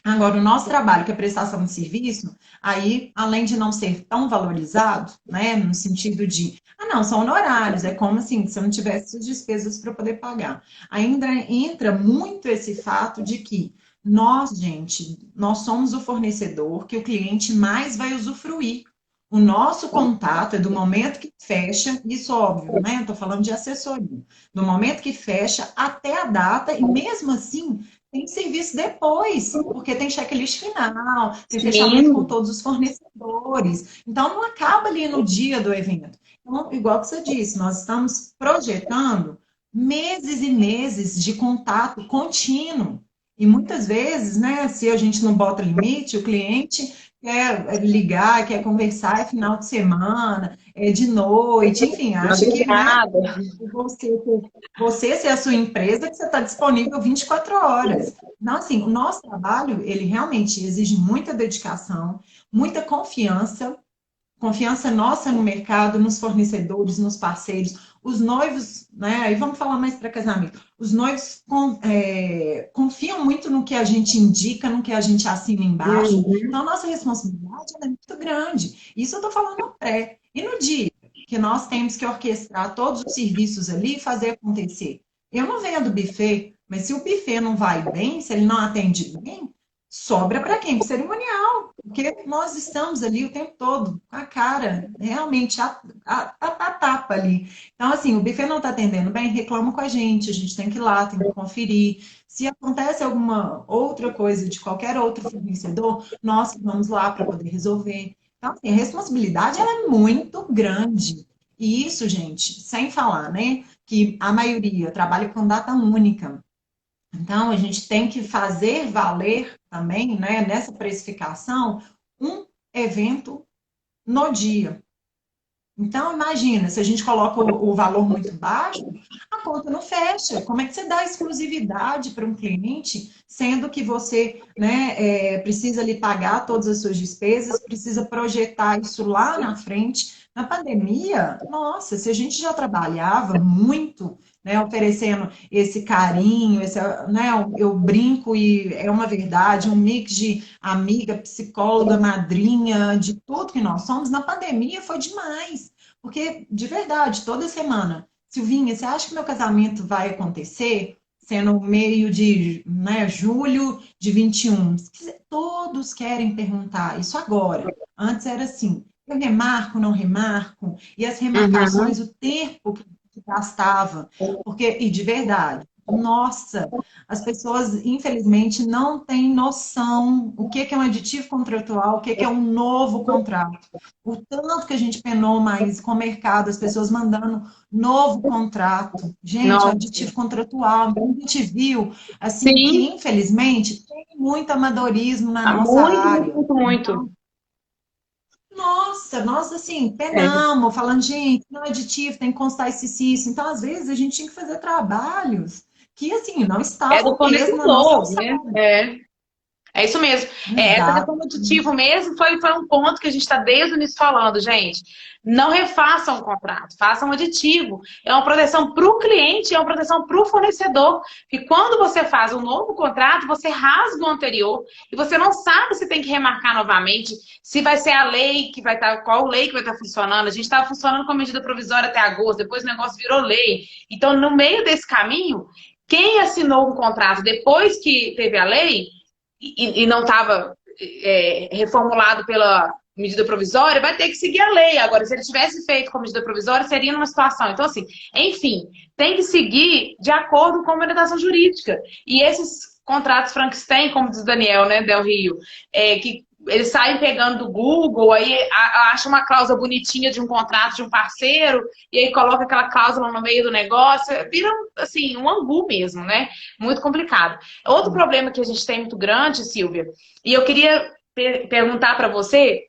S2: Agora, o nosso trabalho, que é prestação de serviço, aí, além de não ser tão valorizado, né, no sentido de, não, são honorários, é como assim, se eu não tivesse as despesas para poder pagar. Ainda entra muito esse fato de que nós, gente, nós somos o fornecedor que o cliente mais vai usufruir. O nosso contato é do momento que fecha, isso óbvio, né? Estou falando de assessoria. Do momento que fecha até a data, e mesmo assim, tem serviço depois, porque tem checklist final, tem fechamento com
S1: Sim.
S2: todos os fornecedores. Então, não acaba ali no dia do evento. Então, igual que você disse, nós estamos projetando meses e meses de contato contínuo. E muitas vezes, né, se a gente não bota limite, o cliente quer ligar, quer conversar, é final de semana, é de noite, enfim, acha que, né,
S1: Madrugada.
S2: você ser a sua empresa, que você está disponível 24 horas. Então, assim, o nosso trabalho, ele realmente exige muita dedicação, muita confiança, confiança nossa no mercado, nos fornecedores, nos parceiros, os noivos, né? Aí vamos falar mais para casamento. Os noivos confiam muito no que a gente indica, no que a gente assina embaixo. Então,
S1: Uhum.
S2: a nossa responsabilidade é muito grande. Isso eu estou falando no pré. E no dia que nós temos que orquestrar todos os serviços ali e fazer acontecer. Eu não vendo buffet, mas se o buffet não vai bem, se ele não atende bem, sobra para quem? Para o cerimonial. Porque nós estamos ali o tempo todo, com a cara, realmente, a tapa ali. Então, assim, o buffet não está atendendo bem, reclama com a gente tem que ir lá, tem que conferir. Se acontece alguma outra coisa de qualquer outro fornecedor, nós vamos lá para poder resolver. Então, assim, a responsabilidade ela é muito grande. E isso, gente, sem falar, né, que a maioria trabalha com data única. Então, a gente tem que fazer valer também, né, nessa precificação, um evento no dia. Então, imagina, se a gente coloca o valor muito baixo, a conta não fecha. Como é que você dá exclusividade para um cliente, sendo que você, né, precisa lhe pagar todas as suas despesas, precisa projetar isso lá na frente? Na pandemia, nossa, se a gente já trabalhava muito, né, oferecendo esse carinho, esse, né, eu brinco e é uma verdade, um mix de amiga, psicóloga, madrinha, de tudo que nós somos, na pandemia foi demais. Porque, de verdade, toda semana, Silvinha, você acha que meu casamento vai acontecer? Sendo meio de, né, julho de 21. Todos querem perguntar isso agora. Antes era assim, eu remarco, não remarco? E as
S1: Uhum.
S2: remarcações, o tempo que gastava. Porque, e de verdade, nossa, as pessoas, infelizmente, não têm noção o que é um aditivo contratual, o que é um novo contrato. O tanto que a gente penou mais com o mercado, as pessoas mandando novo contrato. Gente,
S1: Nossa.
S2: aditivo contratual. Então, a gente viu, assim, que
S1: Sim,
S2: infelizmente tem muito amadorismo na
S1: tá
S2: nossa
S1: muito,
S2: área.
S1: muito, muito.
S2: Nossa, nós assim,
S1: É.
S2: penamos, falando, gente, não é aditivo, tem que constar isso. Então, às vezes, a gente tinha que fazer trabalhos que, assim, não
S1: É do
S2: estavam mesmo na nossa
S1: fornecedor, né?
S2: alçada.
S1: É isso mesmo. Essa questão
S2: Exato.
S1: do aditivo mesmo foi um ponto que a gente está desde o início falando, gente. Não refaçam o contrato, façam um aditivo. É uma proteção para o cliente, é uma proteção para o fornecedor. E quando você faz um novo contrato, você rasga o anterior e você não sabe se tem que remarcar novamente, se vai ser a lei que vai estar, qual lei que vai estar funcionando. A gente estava funcionando com a medida provisória até agosto, depois o negócio virou lei. Então, no meio desse caminho, quem assinou um contrato depois que teve a lei e não estava reformulado pela medida provisória, vai ter que seguir a lei. Agora, se ele tivesse feito com a medida provisória, seria numa situação. Então, assim, enfim, tem que seguir de acordo com a orientação jurídica. E esses contratos Frankenstein, como diz o Daniel, né, Del Rio, que eles saem pegando do Google, aí acha uma cláusula bonitinha de um contrato de um parceiro, e aí coloca aquela cláusula no meio do negócio, vira, assim, um angu mesmo, né? Muito complicado. Outro problema que a gente tem muito grande, Silvia, e eu queria perguntar para você,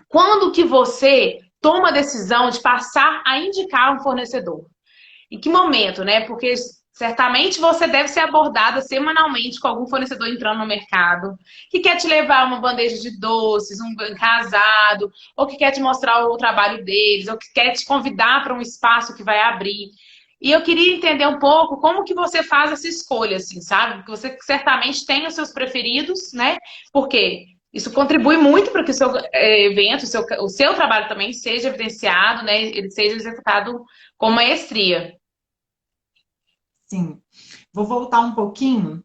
S1: quando que você toma a decisão de passar a indicar um fornecedor? Em que momento, né? Porque certamente você deve ser abordada semanalmente com algum fornecedor entrando no mercado, que quer te levar uma bandeja de doces, um casado, ou que quer te mostrar o trabalho deles, ou que quer te convidar para um espaço que vai abrir. E eu queria entender um pouco como que você faz essa escolha, assim, sabe? Porque você certamente tem os seus preferidos, né? Porque isso contribui muito para que o seu evento, o seu trabalho também seja evidenciado, né? Ele seja executado com maestria.
S2: Sim. Vou voltar um pouquinho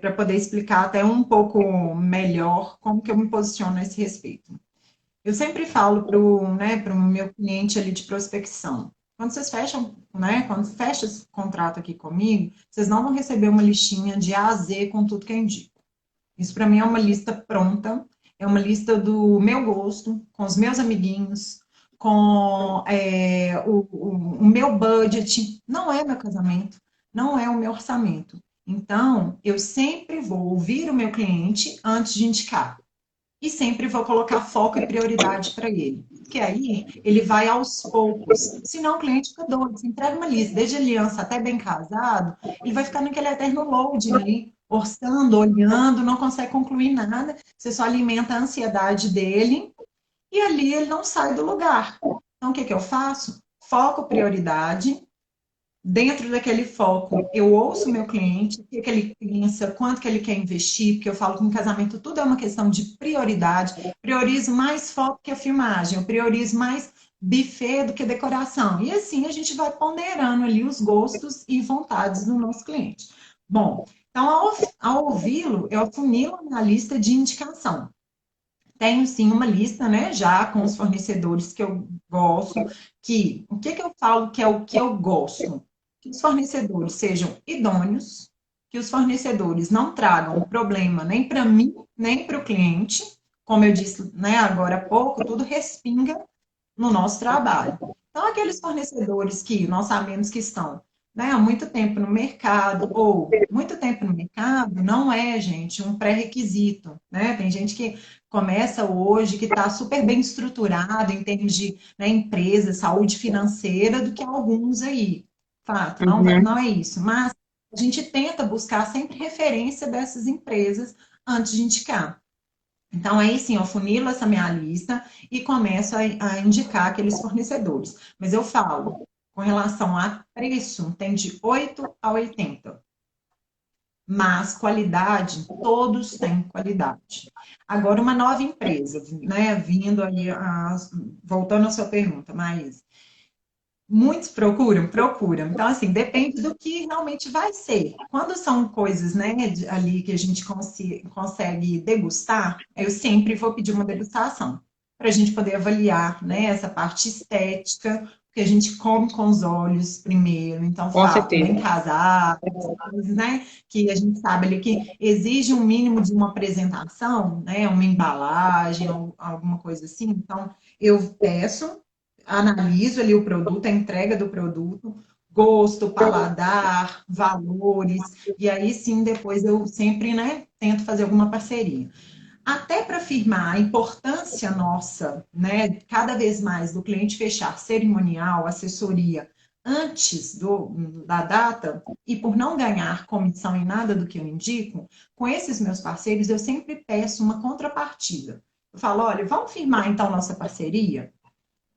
S2: para poder explicar até um pouco melhor como que eu me posiciono a esse respeito. Eu sempre falo para o pro meu cliente ali de prospecção. Quando vocês fecham, né, quando fecha esse contrato aqui comigo, vocês não vão receber uma listinha de A a Z com tudo que eu indico. Isso para mim é uma lista pronta, é uma lista do meu gosto, com os meus amiguinhos, com o meu budget. Não é meu casamento, não é o meu orçamento. Então, eu sempre vou ouvir o meu cliente antes de indicar. E sempre vou colocar foco e prioridade para ele. Porque aí ele vai aos poucos. Senão o cliente fica doido. Você entrega uma lista, desde aliança até bem casado, ele vai ficar naquele eterno loading ali, orçando, olhando, não consegue concluir nada. Você só alimenta a ansiedade dele e ali ele não sai do lugar. Então, o que que eu faço? Foco, prioridade. Dentro daquele foco, eu ouço o meu cliente, o que que ele pensa, quanto que ele quer investir, porque eu falo que em casamento tudo é uma questão de prioridade. Priorizo mais foto que a filmagem, eu priorizo mais buffet do que decoração. E assim a gente vai ponderando ali os gostos e vontades do nosso cliente. Bom, então ao ouvi-lo, eu afunilo na lista de indicação. Tenho sim uma lista, né, já com os fornecedores que eu gosto, que o que que eu falo que é o que eu gosto? Que os fornecedores sejam idôneos, que os fornecedores não tragam problema nem para mim, nem para o cliente. Como eu disse, né, agora há pouco, tudo respinga no nosso trabalho. Então, aqueles fornecedores que nós sabemos que estão, né, há muito tempo no mercado, ou muito tempo no mercado, não é, gente, um pré-requisito, né? Tem gente que começa hoje, que está super bem estruturado em termos de, né, empresa, saúde financeira, do que alguns aí. Fato, não,
S1: Uhum.
S2: não é isso. Mas a gente tenta buscar sempre referência dessas empresas antes de indicar. Então, aí sim, eu funilo essa minha lista e começo a indicar aqueles fornecedores. Mas eu falo, com relação a preço, tem de 8 a 80. Mas qualidade, todos têm qualidade. Agora, uma nova empresa, né, vindo aí, voltando à sua pergunta, mas muitos procuram? Procuram. Então, assim, depende do que realmente vai ser. Quando são coisas, né, ali que a gente consegue degustar, eu sempre vou pedir uma degustação, para a gente poder avaliar, né, essa parte estética, porque a gente come com os olhos primeiro, então
S1: Com
S2: fato, bem
S1: certeza.
S2: casado, coisas, né, que a gente sabe ali que exige um mínimo de uma apresentação, né, uma embalagem, ou alguma coisa assim. Então, eu peço, analiso ali o produto, a entrega do produto, gosto, paladar, valores, e aí sim depois eu sempre, né, tento fazer alguma parceria. Até para afirmar a importância nossa, né, cada vez mais do cliente fechar cerimonial, assessoria antes da data, e por não ganhar comissão em nada do que eu indico, com esses meus parceiros eu sempre peço uma contrapartida. Eu falo, olha, vamos firmar então nossa parceria?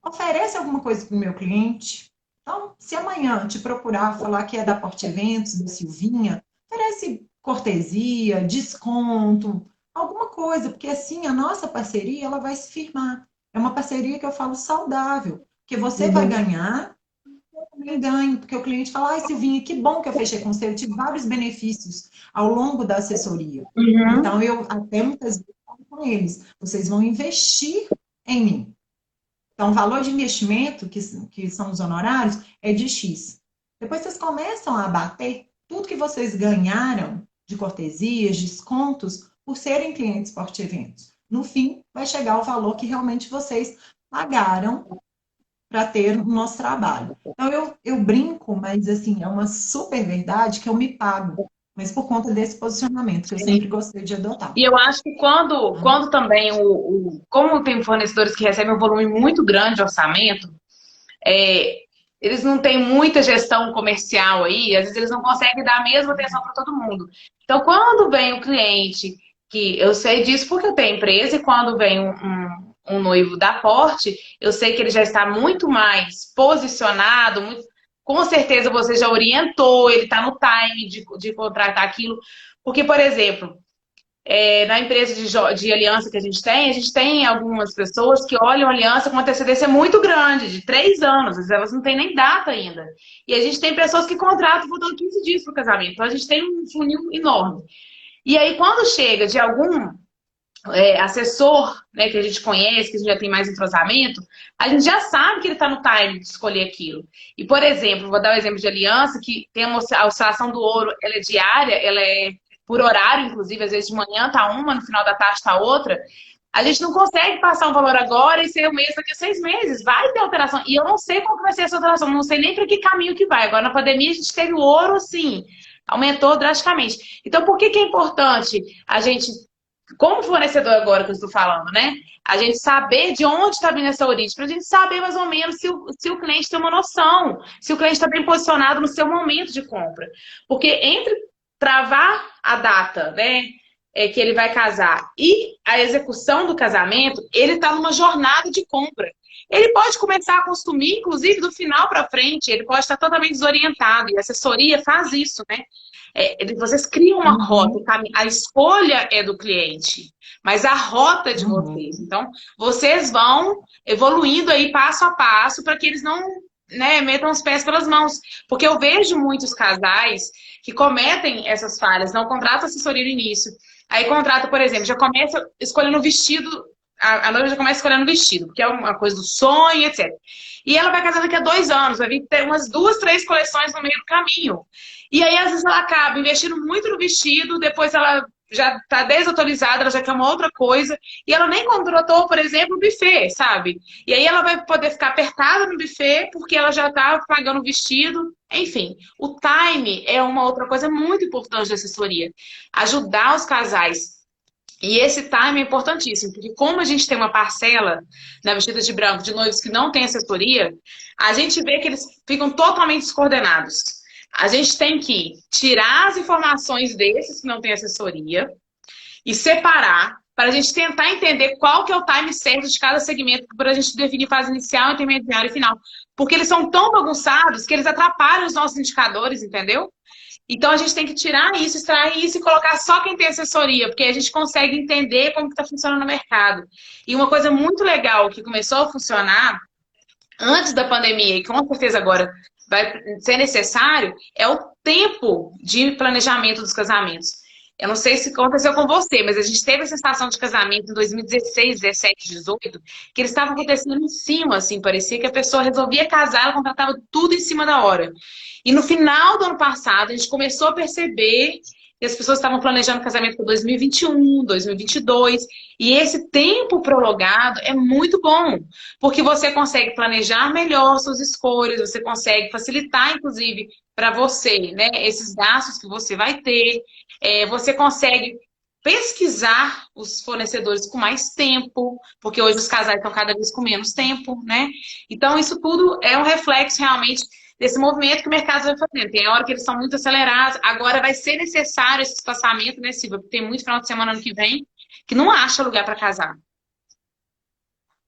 S2: Oferece alguma coisa para o meu cliente. Então, se amanhã te procurar falar que é da Porte Eventos, da Silvinha, oferece cortesia, desconto, alguma coisa, porque assim a nossa parceria ela vai se firmar. É uma parceria que eu falo saudável, que você vai
S1: Uhum.
S2: ganhar, eu também ganho, porque o cliente fala, ai, Silvinha, que bom que eu fechei com você, eu tive vários benefícios ao longo da assessoria.
S1: Uhum.
S2: Então, eu até muitas vezes falo com eles, vocês vão investir em mim. Então, o valor de investimento, que são os honorários, é de X. Depois vocês começam a abater tudo que vocês ganharam de cortesias, descontos, por serem clientes Porte Eventos. No fim, vai chegar o valor que realmente vocês pagaram para ter o nosso trabalho. Então, eu brinco, mas assim, é uma super verdade que eu me pago, mas por conta desse posicionamento que eu sempre gostei de adotar.
S1: E eu acho que quando também como tem fornecedores que recebem um volume muito grande de orçamento, é, eles não têm muita gestão comercial aí, às vezes eles não conseguem dar a mesma atenção para todo mundo. Então, quando vem o cliente, que eu sei disso porque eu tenho empresa, e quando vem um noivo da Porte, eu sei que ele já está muito mais posicionado, com certeza você já orientou, ele está no time de contratar aquilo. Porque, por exemplo, na empresa de aliança que a gente tem algumas pessoas que olham a aliança com uma antecedência muito grande, de 3 anos, às vezes elas não têm nem data ainda. E a gente tem pessoas que contratam faltando 15 dias para o casamento. Então a gente tem um funil enorme. E aí, quando chega de algum assessor, né, que a gente conhece, que a gente já tem mais entrosamento, a gente já sabe que ele está no time de escolher aquilo. E, por exemplo, vou dar um exemplo de aliança, que tem a oscilação do ouro, ela é diária, ela é por horário, inclusive, às vezes de manhã tá uma, no final da tarde tá outra. A gente não consegue passar um valor agora e ser o mesmo daqui a 6 meses. Vai ter alteração. E eu não sei qual que vai ser essa alteração, não sei nem para que caminho que vai. Agora, na pandemia, a gente teve o ouro, assim, Aumentou drasticamente. Então, por que que é importante a gente, como fornecedor agora que eu estou falando, né? A gente saber de onde está vindo essa origem, para a gente saber mais ou menos se o cliente tem uma noção, se o cliente está bem posicionado no seu momento de compra. Porque entre travar a data, né? Que ele vai casar e a execução do casamento, ele está numa jornada de compra. Ele pode começar a consumir, inclusive, do final para frente, ele pode estar totalmente desorientado, e a assessoria faz isso, né? Vocês criam uma rota,
S2: Uhum,
S1: a escolha é do cliente, mas a rota é de
S2: uhum.
S1: vocês. Então, vocês vão evoluindo aí passo a passo para que eles não, né, metam os pés pelas mãos. Porque eu vejo muitos casais que cometem essas falhas, não contratam assessoria no início. Aí contrata, por exemplo, já começa escolhendo o vestido, a noiva já começa escolhendo o vestido, porque é uma coisa do sonho, etc. E ela vai casar daqui a 2 anos, vai vir ter umas 2, 3 coleções no meio do caminho. E aí, às vezes, ela acaba investindo muito no vestido, depois ela já está desatualizada, ela já quer uma outra coisa, e ela nem contratou, por exemplo, o buffet, sabe? E aí ela vai poder ficar apertada no buffet porque ela já está pagando o vestido. Enfim, o time é uma outra coisa muito importante da assessoria. Ajudar os casais. E esse time é importantíssimo, porque como a gente tem uma parcela na vestida de branco de noivos que não tem assessoria, a gente vê que eles ficam totalmente descoordenados. A gente tem que tirar as informações desses que não têm assessoria e separar para a gente tentar entender qual que é o time certo de cada segmento para a gente definir fase inicial, intermediária e final. Porque eles são tão bagunçados que eles atrapalham os nossos indicadores, entendeu? Então a gente tem que tirar isso, extrair isso e colocar só quem tem assessoria, porque a gente consegue entender como está funcionando o mercado. E uma coisa muito legal que começou a funcionar antes da pandemia, e com certeza agora vai ser necessário, é o tempo de planejamento dos casamentos. Eu não sei se aconteceu com você, mas a gente teve essa estação de casamento em 2016, 17, 18, que eles estavam acontecendo em cima, assim, parecia que a pessoa resolvia casar, ela contratava tudo em cima da hora. E no final do ano passado, a gente começou a perceber que as pessoas estavam planejando casamento para 2021, 2022, e esse tempo prolongado é muito bom, porque você consegue planejar melhor suas escolhas, você consegue facilitar, inclusive, para você, né, esses gastos que você vai ter, você consegue pesquisar os fornecedores com mais tempo, porque hoje os casais estão cada vez com menos tempo, né? Então, isso tudo é um reflexo realmente desse movimento que o mercado vai fazendo. Tem hora que eles são muito acelerados, agora vai ser necessário esse espaçamento, né, Silvia? Porque tem muito final de semana ano que vem que não acha lugar para casar.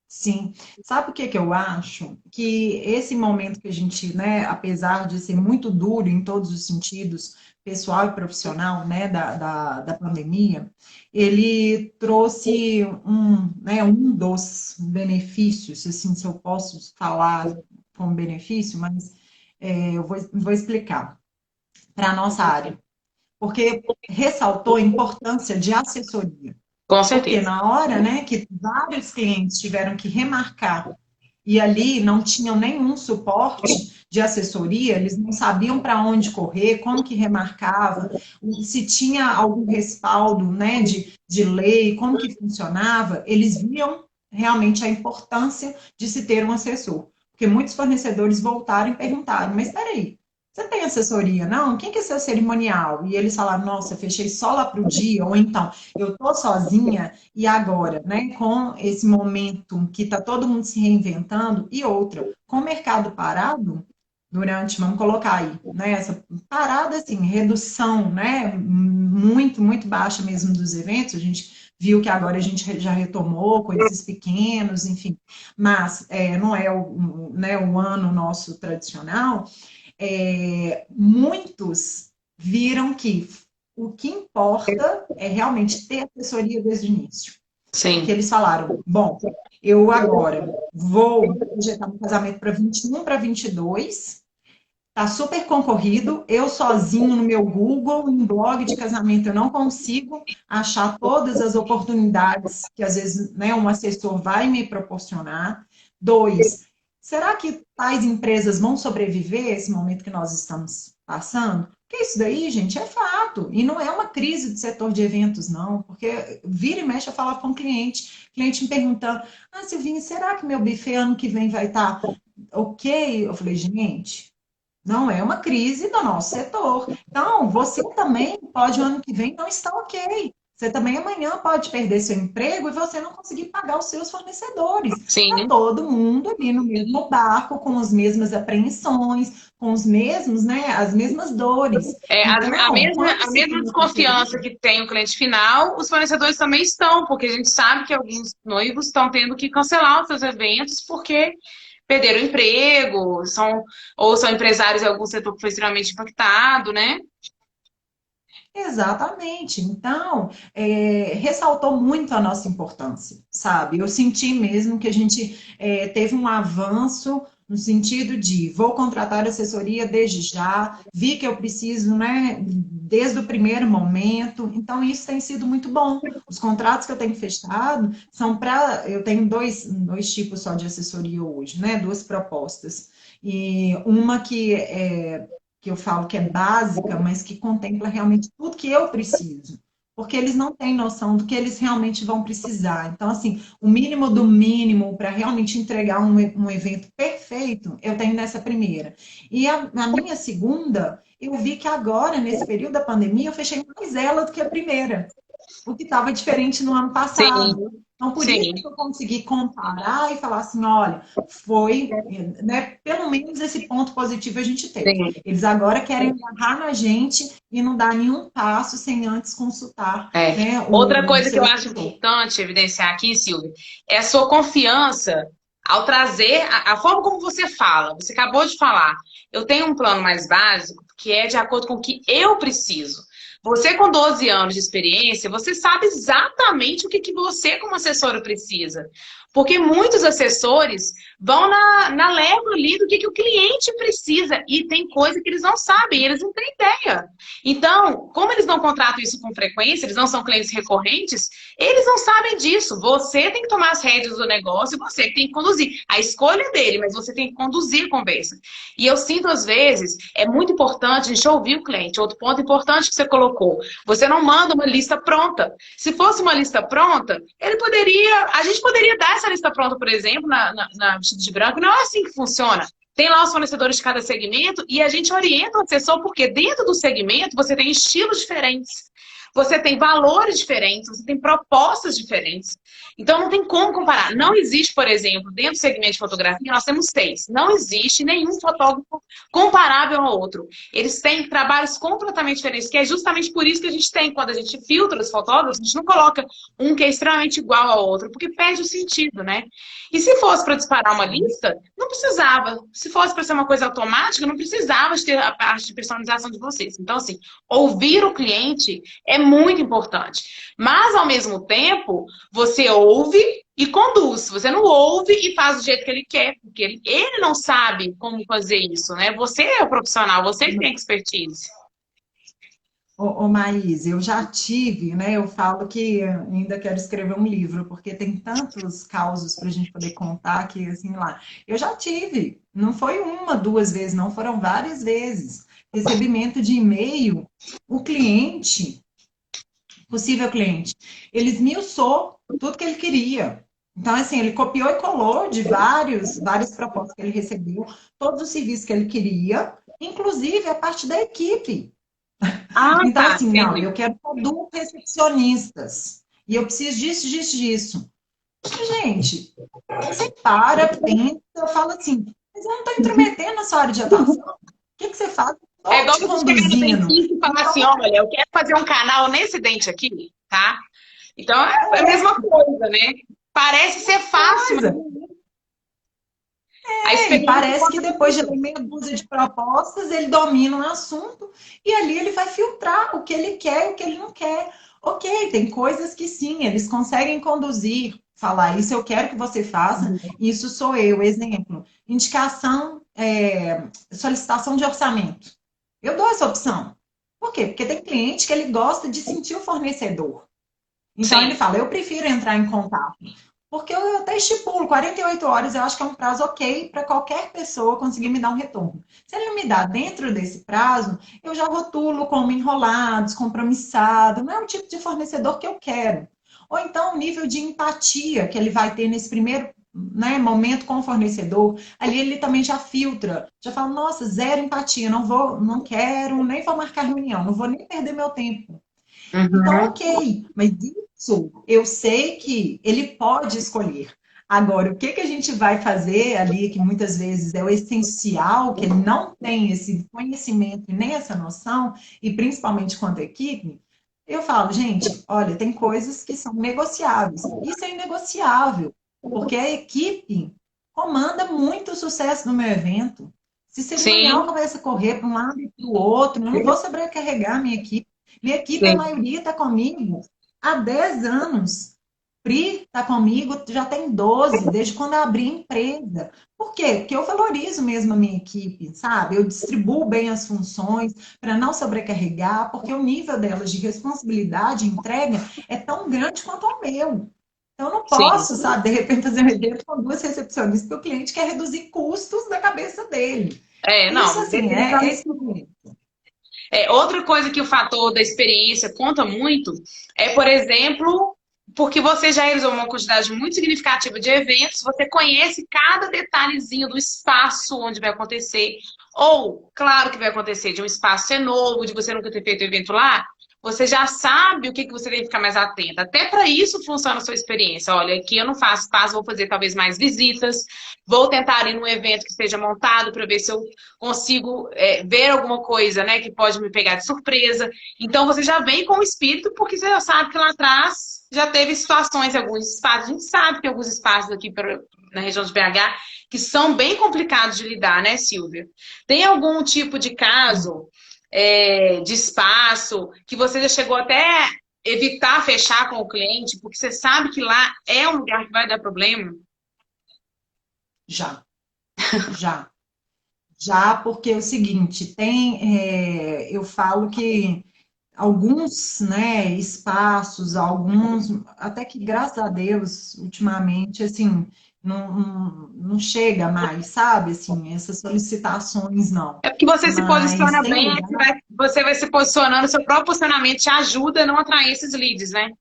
S2: Sim. Sabe o que que eu acho? Que esse momento que a gente, né, apesar de ser muito duro em todos os sentidos, pessoal e profissional, né, da pandemia, ele trouxe né, um dos benefícios, assim, se eu posso falar como benefício, mas eu vou explicar para a nossa área, porque ressaltou a importância de assessoria.
S1: Com
S2: Porque
S1: certeza.
S2: na hora, né, que vários clientes tiveram que remarcar e ali não tinham nenhum suporte de assessoria, eles não sabiam para onde correr, como que remarcava, se tinha algum respaldo, né, de lei, como que funcionava, eles viam realmente a importância de se ter um assessor. Porque muitos fornecedores voltaram e perguntaram, mas espera aí, você tem assessoria, não? Quem que é seu cerimonial? E eles falaram, nossa, fechei só lá para o dia, ou então, eu tô sozinha e agora, né, com esse momento que está todo mundo se reinventando, e outra, com o mercado parado, durante, vamos colocar aí, né, essa parada, assim, redução, né, muito, muito baixa mesmo dos eventos, a gente viu que agora a gente já retomou com esses pequenos, enfim, mas não é né, o ano nosso tradicional, muitos viram que o que importa é realmente ter assessoria desde o início. Porque
S1: Sim.
S2: eles falaram, bom, eu agora vou projetar um casamento para 21, para 22, tá super concorrido, eu sozinho no meu Google, em blog de casamento, eu não consigo achar todas as oportunidades que às vezes, né, um assessor vai me proporcionar. Dois, será que tais empresas vão sobreviver a esse momento que nós estamos passando? Porque isso daí, gente, é fato. E não é uma crise do setor de eventos, não. Porque vira e mexe eu falava com cliente me perguntando, Silvinha, será que meu buffet ano que vem vai estar ok? Eu falei, gente, Não é uma crise do nosso setor. Então, você também pode, o ano que vem, não estar ok. Você também amanhã pode perder seu emprego e você não conseguir pagar os seus fornecedores. Está
S1: Sim.
S2: todo mundo ali no mesmo barco, com as mesmas apreensões, com os mesmos, né, as mesmas dores.
S1: É,
S2: Então, quando
S1: a
S2: se
S1: mesma
S2: tem essa
S1: desconfiança
S2: parceria,
S1: que tem o cliente final, os fornecedores também estão, porque a gente sabe que alguns noivos estão tendo que cancelar os seus eventos porque perderam o emprego, ou são empresários em algum setor que foi extremamente impactado, né?
S2: exatamente. Então, ressaltou muito a nossa importância, sabe? Eu senti mesmo que a gente teve um avanço no sentido de vou contratar assessoria desde já, vi que eu preciso, né, desde o primeiro momento. Então, isso tem sido muito bom. Os contratos que eu tenho fechado são para. Eu tenho dois tipos só de assessoria hoje, né? Duas propostas. E uma que eu falo que é básica, mas que contempla realmente tudo que eu preciso. Porque eles não têm noção do que eles realmente vão precisar. Então, assim, o mínimo do mínimo para realmente entregar um evento perfeito, eu tenho nessa primeira. E na minha segunda, eu vi que agora, nesse período da pandemia, eu fechei mais ela do que a primeira, o que estava diferente no ano passado.
S1: Sim,
S2: Então, por isso
S1: sim.
S2: que eu consegui comparar e falar assim, olha, foi, né, pelo menos esse ponto positivo a gente teve.
S1: Sim.
S2: Eles agora querem agarrar na gente e não dar nenhum passo sem antes consultar,
S1: É.
S2: né,
S1: Outra
S2: o
S1: coisa que
S2: seu
S1: eu acho
S2: assessor.
S1: importante evidenciar aqui, Silvia, é a sua confiança ao trazer a forma como você fala. Você acabou de falar, eu tenho um plano mais básico que é de acordo com o que eu preciso. Você, com 12 anos de experiência, você sabe exatamente o que, que você, como assessora, precisa. Porque muitos assessores vão na leva ali do que o cliente precisa. E tem coisa que eles não sabem, eles não têm ideia. Então, como eles não contratam isso com frequência, eles não são clientes recorrentes, eles não sabem disso. Você tem que tomar as rédeas do negócio, você que tem que conduzir. A escolha é dele, mas você tem que conduzir a conversa. E eu sinto, às vezes, é muito importante a gente ouvir o cliente. Outro ponto importante que você colocou: você não manda uma lista pronta. Se fosse uma lista pronta, a gente poderia dar essa lista pronta, por exemplo, na vestida de branco. Não é assim que funciona. Tem lá os fornecedores de cada segmento e a gente orienta o assessor, porque dentro do segmento você tem estilos diferentes, você tem valores diferentes, você tem propostas diferentes. Então não tem como comparar. Não existe, por exemplo, dentro do segmento de fotografia, nós temos seis. Não existe nenhum fotógrafo comparável ao outro. Eles têm trabalhos completamente diferentes, que é justamente por isso que a gente tem, quando a gente filtra os fotógrafos, a gente não coloca um que é extremamente igual ao outro, porque perde o sentido, né? E se fosse para disparar uma lista, não precisava. Se fosse para ser uma coisa automática, não precisava de ter a parte de personalização de vocês. Então, assim, ouvir o cliente é muito importante. Mas, ao mesmo tempo, você ouve e conduz. Você não ouve e faz do jeito que ele quer, porque ele não sabe como fazer isso, né? Você é o profissional, você que tem expertise.
S2: Ô, Maís, eu já tive, né? Eu falo que ainda quero escrever um livro, porque tem tantos causos para a gente poder contar que, assim, lá. Eu já tive, não foi uma, duas vezes, não, foram várias vezes. Recebimento de e-mail, o cliente, possível cliente, ele esmiuçou tudo que ele queria. Então, assim, ele copiou e colou de várias propostas que ele recebeu, todos os serviços que ele queria, inclusive a parte da equipe.
S1: Ah,
S2: Então,
S1: tá,
S2: assim, não,
S1: entendi.
S2: eu quero duas recepcionistas. E eu preciso disso, disso, disso. Gente, você para, pensa, fala assim, mas eu não estou intrometendo na sua área de atuação. O que você faz?
S1: É
S2: Estou
S1: igual
S2: te
S1: você chegar no
S2: conduzindo.
S1: dentista e falar assim,
S2: Então,
S1: olha, eu quero fazer um canal nesse dente aqui, tá? Então é a mesma coisa, né? Parece ser fácil, mas
S2: coisa.
S1: a
S2: E
S1: experiência
S2: parece que
S1: conta
S2: depois de
S1: muito.
S2: ler meia dúzia de propostas, ele domina o assunto e ali ele vai filtrar o que ele quer e o que ele não quer. Ok, tem coisas que sim, eles conseguem conduzir, falar isso eu quero que você faça, isso sou eu. Exemplo, indicação, solicitação de orçamento. Eu dou essa opção. Por quê? Porque tem cliente que ele gosta de sentir o fornecedor. Então ele
S1: Sim.
S2: fala, eu prefiro entrar em contato. Porque eu até estipulo, 48 horas eu acho que é um prazo ok para qualquer pessoa conseguir me dar um retorno. Se ele não me dá dentro desse prazo, eu já rotulo como enrolado, descompromissado, não é o tipo de fornecedor que eu quero. Ou então o nível de empatia que ele vai ter nesse primeiro né, momento com o fornecedor, ali ele também já filtra, já fala, nossa, zero empatia, não vou, não quero, nem vou marcar reunião, não vou nem perder meu tempo. Então,
S1: Uhum.
S2: ok, mas isso eu sei que ele pode escolher. Agora, o que que a gente vai fazer ali, que muitas vezes é o essencial, que ele não tem esse conhecimento e nem essa noção, e principalmente quanto à equipe, eu falo, gente, olha, tem coisas que são negociáveis. Isso é inegociável, porque a equipe comanda muito o sucesso do meu evento. Se cerimonial
S1: Sim,
S2: começa a correr para um lado e para o outro, eu não vou sobrecarregar a minha equipe. Minha equipe, a
S1: sim,
S2: maioria está comigo há 10 anos. Pri está comigo, já tem 12 desde quando eu abri a empresa. Por quê? Porque eu valorizo mesmo a minha equipe, sabe? Eu distribuo bem as funções para não sobrecarregar, porque o nível delas de responsabilidade e entrega é tão grande quanto o meu. Então, eu não
S1: sim.
S2: posso, sabe, de repente fazer um evento com duas recepcionistas, porque o cliente quer reduzir custos da cabeça dele.
S1: É,
S2: Isso,
S1: não,
S2: assim, é
S1: definitivamente.
S2: isso que eu penso.
S1: Outra coisa que o fator da experiência conta muito é, por exemplo, porque você já realizou uma quantidade muito significativa de eventos, você conhece cada detalhezinho do espaço onde vai acontecer. Ou, claro que vai acontecer, de um espaço ser novo, de você nunca ter feito evento lá, você já sabe o que você tem que ficar mais atenta. Até para isso funciona a sua experiência. Olha, aqui eu não faço espaço, vou fazer talvez mais visitas, vou tentar ir num evento que esteja montado para ver se eu consigo ver alguma coisa, né, que pode me pegar de surpresa. Então você já vem com o espírito, porque você já sabe que lá atrás já teve situações em alguns espaços. A gente sabe que alguns espaços aqui na região de BH que são bem complicados de lidar, né, Silvia? Tem algum tipo de caso de espaço que você já chegou até evitar fechar com o cliente, porque você sabe que lá é um lugar que vai dar problema?
S2: Já, já. Já, porque é o seguinte, eu falo que alguns, né, espaços, alguns, até que graças a Deus, ultimamente, assim, não chega mais, sabe, assim, essas solicitações, não.
S1: É porque você se
S2: Mas
S1: posiciona
S2: tem
S1: bem, aí
S2: lugar,
S1: você vai se posicionando, seu próprio posicionamento te ajuda a não atrair esses leads, né?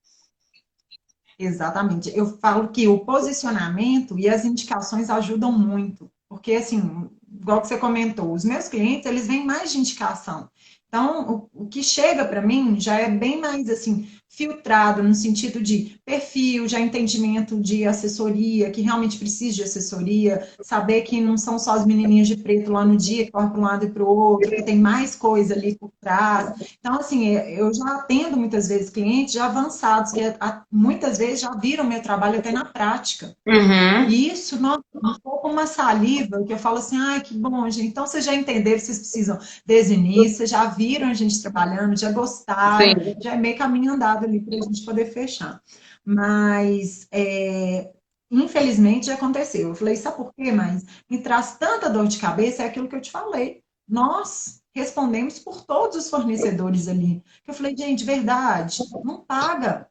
S2: exatamente, eu falo que o posicionamento e as indicações ajudam muito, porque, assim, igual que você comentou, os meus clientes, eles vêm mais de indicação. Então, o que chega para mim já é bem mais assim filtrado no sentido de perfil, já entendimento de assessoria, que realmente precisa de assessoria, saber que não são só as menininhas de preto lá no dia que corre para um lado e para o outro, que tem mais coisa ali por trás. Então, assim, eu já atendo muitas vezes clientes já avançados, que muitas vezes já viram meu trabalho até na prática.
S1: Uhum.
S2: E isso, nossa, me poupa uma saliva, que eu falo assim, ai, que bom, gente. Então, vocês já entenderam, vocês precisam desde o início, vocês já viram a gente trabalhando, já gostaram,
S1: Sim.
S2: já é meio caminho andado ali para a gente poder fechar. Mas, infelizmente, já aconteceu. Eu falei, sabe por quê? Mas me traz tanta dor de cabeça, é aquilo que eu te falei. Nós respondemos por todos os fornecedores ali. Eu falei, gente, verdade, não paga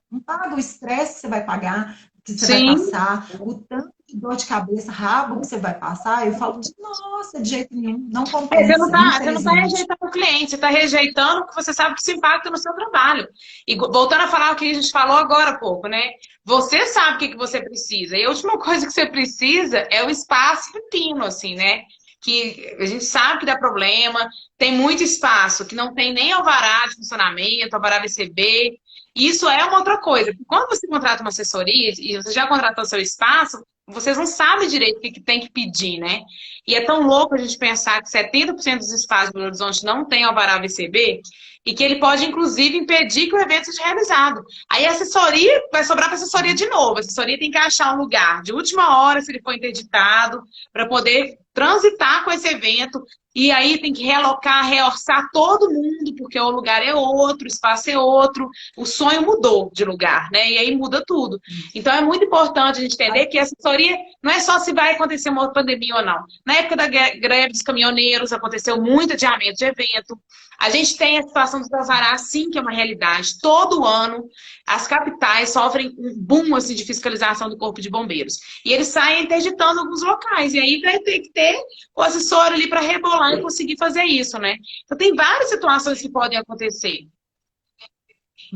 S2: o estresse que você vai pagar, que você vai
S1: Sim.
S2: passar, o tanto de dor de cabeça, rabo que você vai passar, eu falo de nossa, de jeito nenhum, não compensa,
S1: Você não tá
S2: infelizmente.
S1: rejeitando o cliente, você está rejeitando o que você sabe que isso impacta no seu trabalho. E voltando a falar o que a gente falou agora há pouco, né? Você sabe o que você precisa. E a última coisa que você precisa é o espaço pepino, assim, né? Que a gente sabe que dá problema, tem muito espaço que não tem nem alvará de funcionamento, alvará VCB. Isso é uma outra coisa. Quando você contrata uma assessoria e você já contratou seu espaço, vocês não sabem direito o que tem que pedir, né? E é tão louco a gente pensar que 70% dos espaços do Belo Horizonte não tem alvará VCB e que ele pode, inclusive, impedir que o evento seja realizado. Aí a assessoria vai sobrar para a assessoria de novo. A assessoria tem que achar um lugar de última hora, se ele for interditado, para poder transitar com esse evento. E aí tem que realocar, reorçar todo mundo, porque o lugar é outro, o espaço é outro, o sonho mudou de lugar, né? E aí muda tudo. Então é muito importante a gente entender que a assessoria não é só se vai acontecer uma pandemia ou não. Na época da greve dos caminhoneiros, aconteceu muito adiamento de evento. A gente tem a situação dos alvarás, sim, que é uma realidade. Todo ano, as capitais sofrem um boom assim, de fiscalização do Corpo de Bombeiros. E eles saem interditando alguns locais. E aí vai ter que ter o assessor ali para rebolar e conseguir fazer isso, né? Então, tem várias situações que podem acontecer.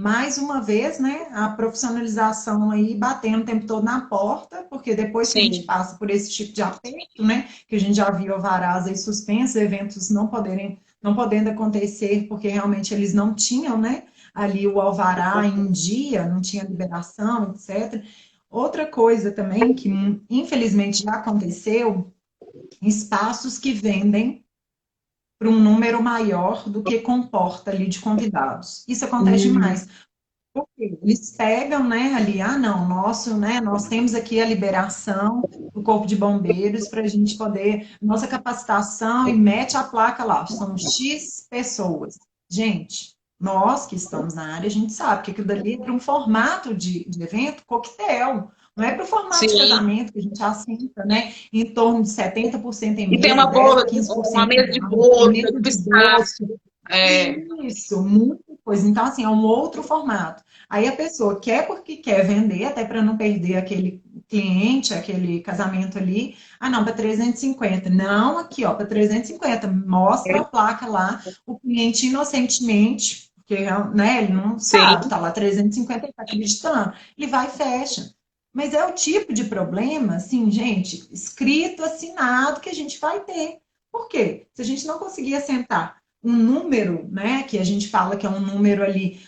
S2: mais uma vez, né, a profissionalização aí batendo o tempo todo na porta, porque depois que a gente
S1: Sim,
S2: passa por esse tipo de aperto, né, que a gente já viu alvarás aí suspensos, eventos não podendo acontecer, porque realmente eles não tinham, né, ali o alvará em dia, não tinha liberação, etc. Outra coisa também que infelizmente já aconteceu, espaços que vendem para um número maior do que comporta ali de convidados. Isso acontece
S1: Hum,
S2: demais. Porque eles pegam, né, ali, ah, não, nosso, né, nós temos aqui a liberação do Corpo de Bombeiros para a gente poder, nossa capacitação, e mete a placa lá, são X pessoas. Gente, nós que estamos na área, a gente sabe que aquilo dali é para um formato de evento coquetel, não é para o formato de
S1: sim.
S2: casamento, que a gente assenta, né, em torno de 70% em
S1: E tem
S2: mesa,
S1: uma
S2: 10 a
S1: boa,
S2: quinze por
S1: uma
S2: cento em
S1: mesa de
S2: barra, tem
S1: bolo, tem
S2: mesa de
S1: espaço.
S2: doce,
S1: É,
S2: isso, muita coisa. Então, assim, é um outro formato. Aí a pessoa quer porque quer vender, até para não perder aquele cliente, aquele casamento ali. Ah, não, para 350. Não, aqui, ó, para 350. Mostra a placa lá. O cliente inocentemente, porque, né, ele não sabe,
S1: sim.
S2: tá lá 350, ele tá acreditando. Ele vai e fecha. Mas é o tipo de problema, assim, gente, escrito, assinado, que a gente vai ter. Por quê? Se a gente não conseguir assentar um número, né, que a gente fala que é um número ali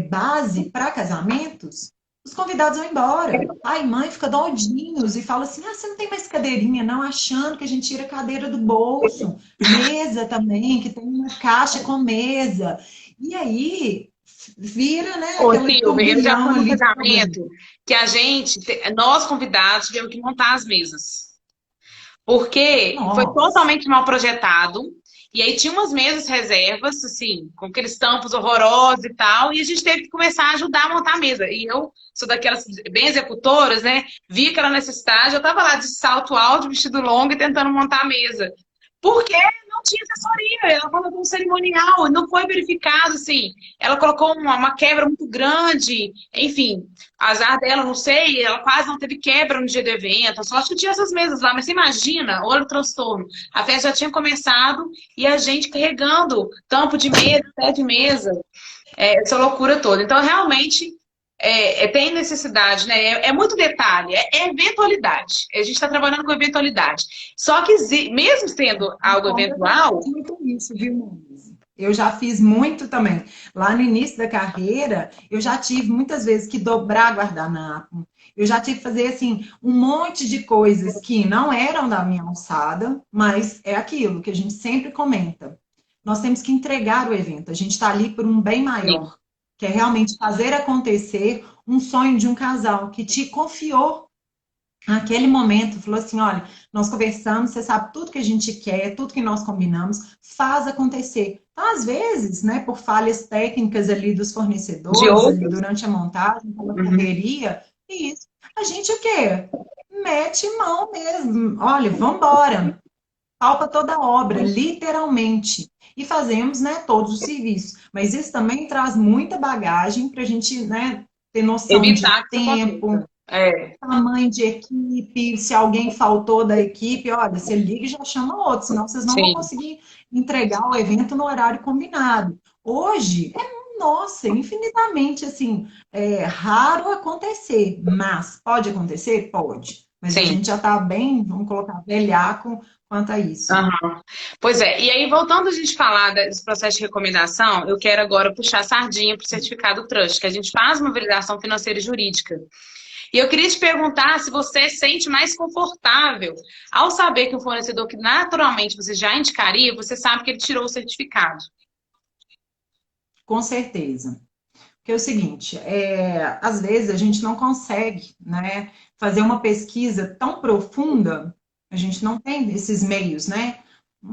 S2: base para casamentos, os convidados vão embora. Pai e mãe ficam doidinhos e falam assim: ah, você não tem mais cadeirinha, não, achando que a gente tira a cadeira do bolso. Mesa também, que tem uma caixa com mesa. E aí vira, né,
S1: Ô,
S2: aquele
S1: Silvia, eu já
S2: turbilhão
S1: fui no
S2: ali de problema.
S1: casamento que a gente, nós convidados, tivemos que montar as mesas. Porque foi
S2: Nossa,
S1: totalmente mal projetado. E aí tinha umas mesas reservas, assim, com aqueles tampos horrorosos e tal, e a gente teve que começar a ajudar a montar a mesa. E eu sou daquelas bem executoras, né? Vi aquela necessidade, eu tava lá de salto alto, vestido longo e tentando montar a mesa. Porque não tinha assessoria, ela colocou um cerimonial, não foi verificado, assim. Ela colocou uma quebra muito grande, enfim, azar dela, não sei, ela quase não teve quebra no dia do evento, só acho que tinha essas mesas lá, mas você imagina, olha o transtorno. A festa já tinha começado e a gente carregando tampo de mesa, pé de mesa, essa loucura toda. Então, realmente, tem necessidade, né? É muito detalhe, é eventualidade. A gente está trabalhando com eventualidade. Só que, mesmo sendo
S2: a
S1: algo
S2: Honda já
S1: eventual,
S2: fez muito isso, viu, Monize? Eu já fiz muito também. Lá no início da carreira, eu já tive muitas vezes que dobrar guardanapo. Eu já tive que fazer assim um monte de coisas que não eram da minha alçada, mas é aquilo que a gente sempre comenta. Nós temos que entregar o evento. A gente está ali por um bem
S1: sim,
S2: maior, que é realmente fazer acontecer um sonho de um casal que te confiou naquele momento, falou assim: olha, nós conversamos, você sabe tudo que a gente quer, tudo que nós combinamos, faz acontecer. Então, às vezes, né, por falhas técnicas ali dos
S1: de
S2: fornecedores, ali
S1: outros.
S2: durante a montagem, pela
S1: Uhum,
S2: correria, e isso, a gente o quê? Mete mão mesmo. Olha, vamos embora. Palpa toda a obra, literalmente. E fazemos, né, todos os serviços. Mas isso também traz muita bagagem para a gente, né, ter noção de
S1: evitar que isso
S2: tempo,
S1: aconteça. É,
S2: tamanho de equipe, se alguém faltou da equipe, olha, você liga e já chama outro, senão vocês não vão
S1: sim.
S2: conseguir entregar o evento no horário combinado. Hoje, nossa, infinitamente assim, raro acontecer, mas pode acontecer? Pode. Mas a
S1: Sim.
S2: gente já está bem, vamos colocar, velhaco quanto a isso.
S1: Aham. Pois é, e aí voltando a gente falar desse processo de recomendação, eu quero agora puxar a sardinha para o certificado Trust, que a gente faz uma validação financeira e jurídica. E eu queria te perguntar se você se sente mais confortável ao saber que um fornecedor que naturalmente você já indicaria, você sabe que ele tirou o certificado.
S2: Com certeza. Porque é o seguinte, às vezes a gente não consegue, né, fazer uma pesquisa tão profunda, a gente não tem esses meios, né?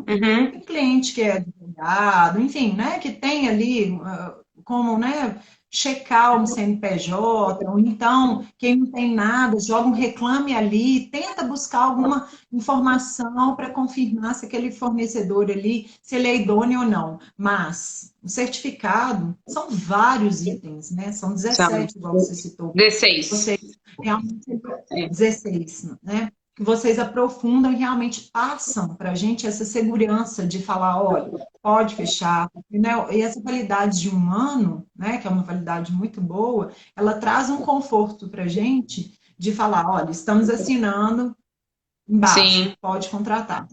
S2: Tem
S1: Uhum,
S2: cliente que é advogado, enfim, né, que tem ali como, né, checar um CNPJ, ou então, quem não tem nada, joga um reclame ali, tenta buscar alguma informação para confirmar se aquele fornecedor ali, se ele é idôneo ou não. Mas o certificado são vários itens, né? São
S1: são
S2: 17, igual você citou.
S1: 16.
S2: Vocês realmente
S1: É.
S2: 16, né? Que vocês aprofundam e realmente passam para a gente essa segurança de falar, olha, pode fechar, né? E essa validade de um ano, né, que é uma validade muito boa, ela traz um conforto para a gente de falar, olha, estamos assinando embaixo,
S1: Sim.
S2: pode contratar.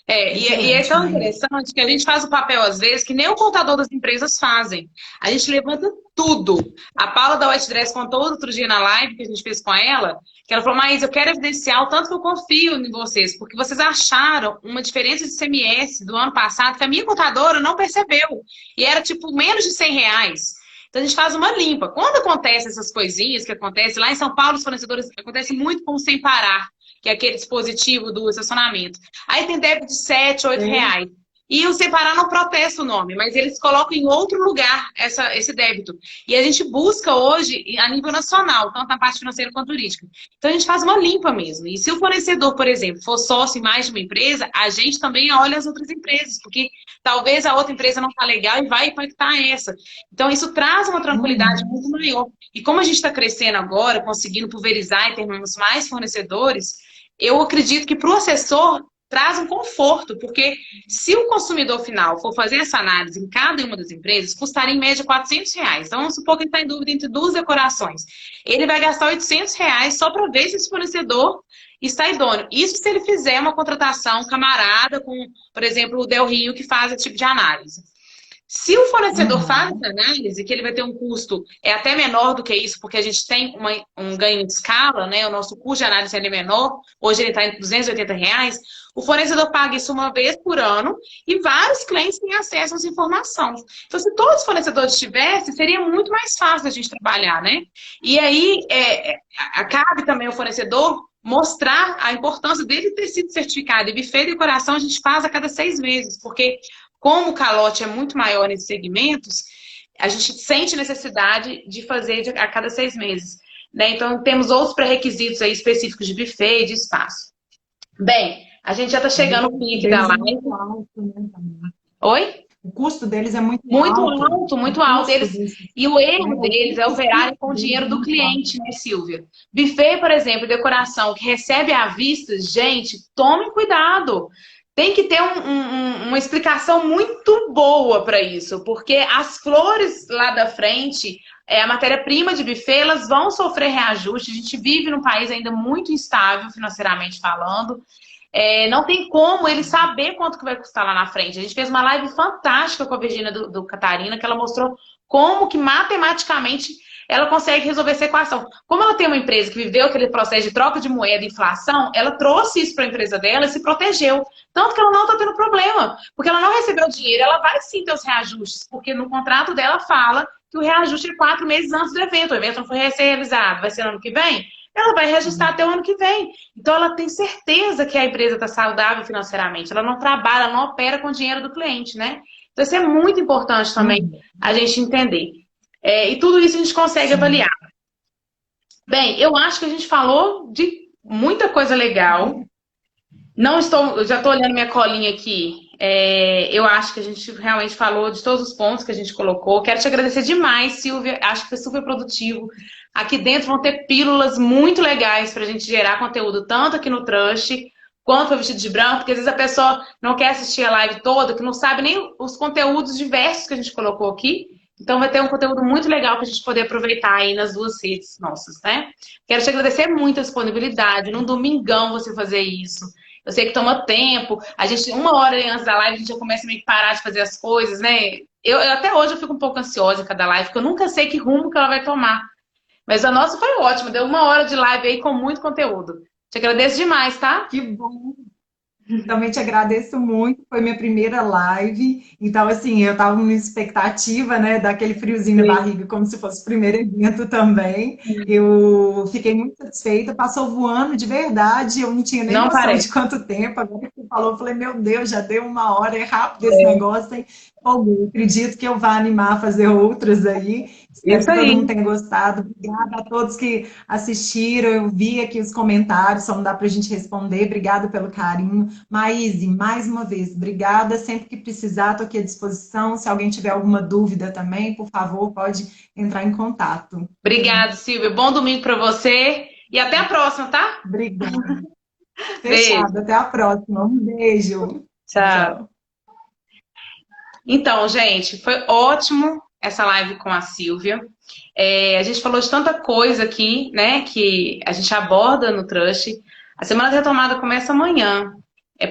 S1: E é
S2: Excelente,
S1: tão
S2: Maíra.
S1: interessante que a gente faz o papel, às vezes, que nem o contador das empresas fazem. A gente levanta tudo. A Paula da White Dress contou outro dia na live que a gente fez com ela, que ela falou, mas eu quero evidenciar o tanto que eu confio em vocês, porque vocês acharam uma diferença de CMS do ano passado que a minha contadora não percebeu. E era, tipo, menos de R$ 100. Então a gente faz uma limpa. Quando acontecem essas coisinhas que acontecem lá em São Paulo, os fornecedores acontece muito com o Sem Parar, que é aquele dispositivo do estacionamento. Aí tem débito de R$ 7, R$ 8. E o Separar não protesta o nome, mas eles colocam em outro lugar esse débito. E a gente busca hoje a nível nacional, tanto na parte financeira quanto jurídica. Então a gente faz uma limpa mesmo. E se o fornecedor, por exemplo, for sócio em mais de uma empresa, a gente também olha as outras empresas, porque talvez a outra empresa não está legal e vai impactar essa. Então isso traz uma tranquilidade
S2: Uhum.
S1: muito maior. E como a gente está crescendo agora, conseguindo pulverizar e termos mais fornecedores, eu acredito que para o assessor traz um conforto, porque se o consumidor final for fazer essa análise em cada uma das empresas, custaria em média R$ 400. Então, vamos supor que ele está em dúvida entre duas decorações. Ele vai gastar R$ 800 só para ver se esse fornecedor está idôneo. Isso se ele fizer uma contratação camarada com, por exemplo, o Del Rio, que faz esse tipo de análise. Se o fornecedor faz
S2: Uhum.
S1: essa análise, que ele vai ter um custo até menor do que isso, porque a gente tem um ganho de escala, né? O nosso custo de análise é menor, hoje ele está em R$ 280, o fornecedor paga isso uma vez por ano e vários clientes têm acesso a essa informação. Então, se todos os fornecedores tivessem, seria muito mais fácil a gente trabalhar, né? E aí, cabe também ao fornecedor mostrar a importância dele ter sido certificado. E buffet de decoração a gente faz a cada 6 meses, porque como o calote é muito maior nesses segmentos, a gente sente necessidade de fazer a cada 6 meses. Né? Então, temos outros pré-requisitos aí específicos de buffet e de espaço. Bem, a gente já está
S2: E o
S1: chegando no
S2: custo
S1: pique da
S2: deles é
S1: live.
S2: muito alto, né, Tamara?
S1: Oi?
S2: O custo deles é muito
S1: Muito
S2: alto.
S1: alto,
S2: O
S1: muito alto.
S2: custo desses,
S1: E o
S2: né,
S1: erro
S2: o
S1: deles é
S2: custo
S1: operarem
S2: fixo
S1: com o
S2: deles é
S1: dinheiro do
S2: muito alto.
S1: cliente, né, Silvia? Buffet, por exemplo, decoração que recebe à vista, gente, tomem cuidado. Tem que ter uma explicação muito boa para isso, porque as flores lá da frente, a matéria-prima de buffet, elas vão sofrer reajuste. A gente vive num país ainda muito instável financeiramente falando. Não tem como ele saber quanto que vai custar lá na frente. A gente fez uma live fantástica com a Virgínia do Catarina, que ela mostrou como que matematicamente ela consegue resolver essa equação. Como ela tem uma empresa que viveu aquele processo de troca de moeda e inflação, ela trouxe isso para a empresa dela e se protegeu. Tanto que ela não está tendo problema, porque ela não recebeu dinheiro, ela vai sim ter os reajustes, porque no contrato dela fala que o reajuste é 4 meses antes do evento. O evento não foi realizado, vai ser no ano que vem? Ela vai reajustar até o ano que vem. Então, ela tem certeza que a empresa está saudável financeiramente. Ela não trabalha, ela não opera com o dinheiro do cliente, né? Então, isso é muito importante também
S2: Uhum.
S1: a gente entender. E tudo isso a gente consegue
S2: Sim.
S1: avaliar. Bem, eu acho que a gente falou de muita coisa legal. Não estou, eu já estou olhando minha colinha aqui. Eu acho que a gente realmente falou de todos os pontos que a gente colocou. Quero te agradecer demais, Silvia. Acho que foi super produtivo. Aqui dentro vão ter pílulas muito legais para a gente gerar conteúdo, tanto aqui no Trust, quanto no Vestido de Branco, porque às vezes a pessoa não quer assistir a live toda, que não sabe nem os conteúdos diversos que a gente colocou aqui. Então vai ter um conteúdo muito legal para a gente poder aproveitar aí nas duas redes nossas, né? Quero te agradecer muito a disponibilidade. Num domingão você fazer isso. Eu sei que toma tempo. A gente, 1 hora antes da live, a gente já começa a meio que parar de fazer as coisas, né? Até hoje eu fico um pouco ansiosa em cada live, porque eu nunca sei que rumo que ela vai tomar. Mas a nossa foi ótima, deu 1 hora de live aí com muito conteúdo. Te agradeço demais, tá?
S2: Que bom. Também te agradeço muito, foi minha primeira live, então assim, eu estava numa expectativa, né, daquele friozinho na
S1: Sim.
S2: barriga, como se fosse o primeiro evento também. Eu fiquei muito satisfeita, passou voando de verdade, eu não tinha nem
S1: Não
S2: noção
S1: parece.
S2: de quanto tempo. Agora que você falou, eu falei, meu Deus, já deu 1 hora, é rápido esse negócio, hein? Bom, eu acredito que eu vá animar a fazer outras aí. Espero
S1: Isso
S2: que todo
S1: aí.
S2: mundo tenha gostado. Obrigada a todos que assistiram. Eu vi aqui os comentários, só não dá para a gente responder. Obrigada pelo carinho. Maíse, mais uma vez, obrigada. Sempre que precisar, estou aqui à disposição. Se alguém tiver alguma dúvida também, por favor, pode entrar em contato.
S1: Obrigada, Silvia. Bom domingo para você e até a próxima, tá?
S2: Obrigada.
S1: Beijo.
S2: Fechado. Até a próxima. Um beijo. Tchau,
S1: Tchau.
S2: tchau.
S1: Então, gente, foi ótimo essa live com a Silvia. A gente falou de tanta coisa aqui, né, que a gente aborda no Trust. A semana de retomada começa amanhã.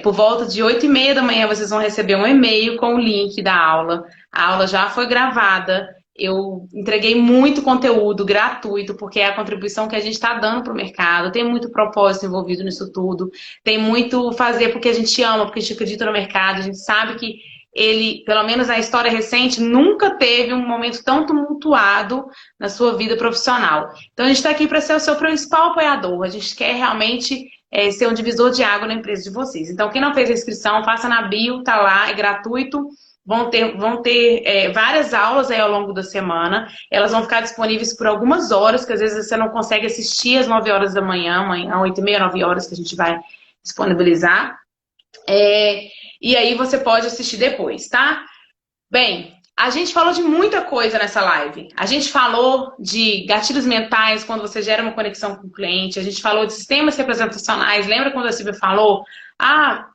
S1: Por volta de 8h30 da manhã vocês vão receber um e-mail com o link da aula. A aula já foi gravada. Eu entreguei muito conteúdo gratuito, porque é a contribuição que a gente está dando para o mercado. Tem muito propósito envolvido nisso tudo. Tem muito fazer porque a gente ama, porque a gente acredita no mercado. A gente sabe que ele, pelo menos na história recente, nunca teve um momento tão tumultuado na sua vida profissional. Então a gente está aqui para ser o seu principal apoiador. A gente quer realmente ser um divisor de água na empresa de vocês. Então, quem não fez a inscrição, faça na bio, tá lá, é gratuito. Vão ter várias aulas aí ao longo da semana. Elas vão ficar disponíveis por algumas horas, que às vezes você não consegue assistir às 9 horas da manhã, amanhã, 8h30, 9 horas, que a gente vai disponibilizar. E aí você pode assistir depois, tá? Bem, a gente falou de muita coisa nessa live. A gente falou de gatilhos mentais quando você gera uma conexão com o cliente. A gente falou de sistemas representacionais. Lembra quando a Silvia falou? Ah,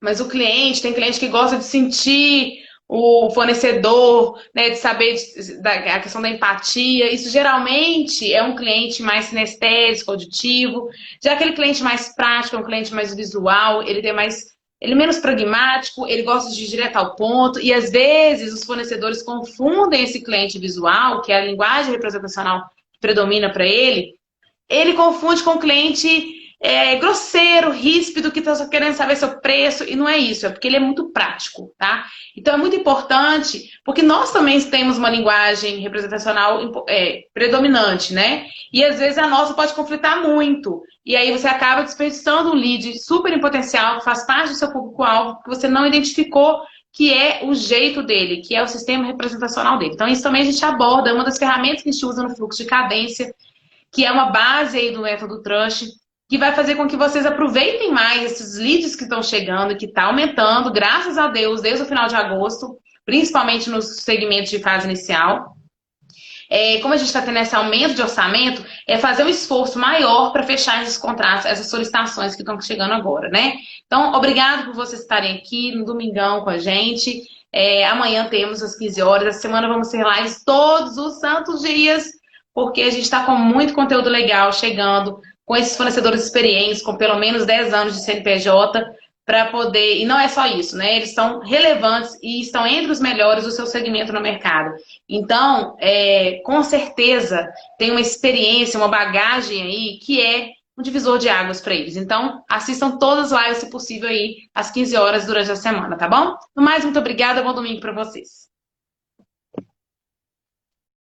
S1: mas o cliente, tem cliente que gosta de sentir o fornecedor, né, de saber a questão da empatia. Isso geralmente é um cliente mais sinestésico, auditivo. Já aquele cliente mais prático, é um cliente mais visual, ele é menos pragmático, ele gosta de ir direto ao ponto, e às vezes os fornecedores confundem esse cliente visual, que é a linguagem representacional que predomina para ele confunde com o cliente grosseiro, ríspido, que está só querendo saber seu preço, e não é isso, é porque ele é muito prático, tá? Então é muito importante, porque nós também temos uma linguagem representacional predominante, né? E às vezes a nossa pode conflitar muito, e aí você acaba desperdiçando um lead super em potencial, que faz parte do seu público-alvo, que você não identificou, que é o jeito dele, que é o sistema representacional dele. Então isso também a gente aborda, é uma das ferramentas que a gente usa no fluxo de cadência, que é uma base aí do método Trust, que vai fazer com que vocês aproveitem mais esses leads que estão chegando, que está aumentando, graças a Deus, desde o final de agosto, principalmente nos segmentos de fase inicial. Como a gente está tendo esse aumento de orçamento, é fazer um esforço maior para fechar esses contratos, essas solicitações que estão chegando agora, né? Então, obrigado por vocês estarem aqui no domingão com a gente. Amanhã temos às 15 horas. Essa semana vamos ter lives todos os santos dias, porque a gente está com muito conteúdo legal chegando, com esses fornecedores experientes, com pelo menos 10 anos de CNPJ, para poder... E não é só isso, né? Eles são relevantes e estão entre os melhores do seu segmento no mercado. Então, com certeza, tem uma experiência, uma bagagem aí, que é um divisor de águas para eles. Então, assistam todas as lives, se possível, aí, às 15 horas durante a semana, tá bom? No mais, muito obrigada, bom domingo para vocês.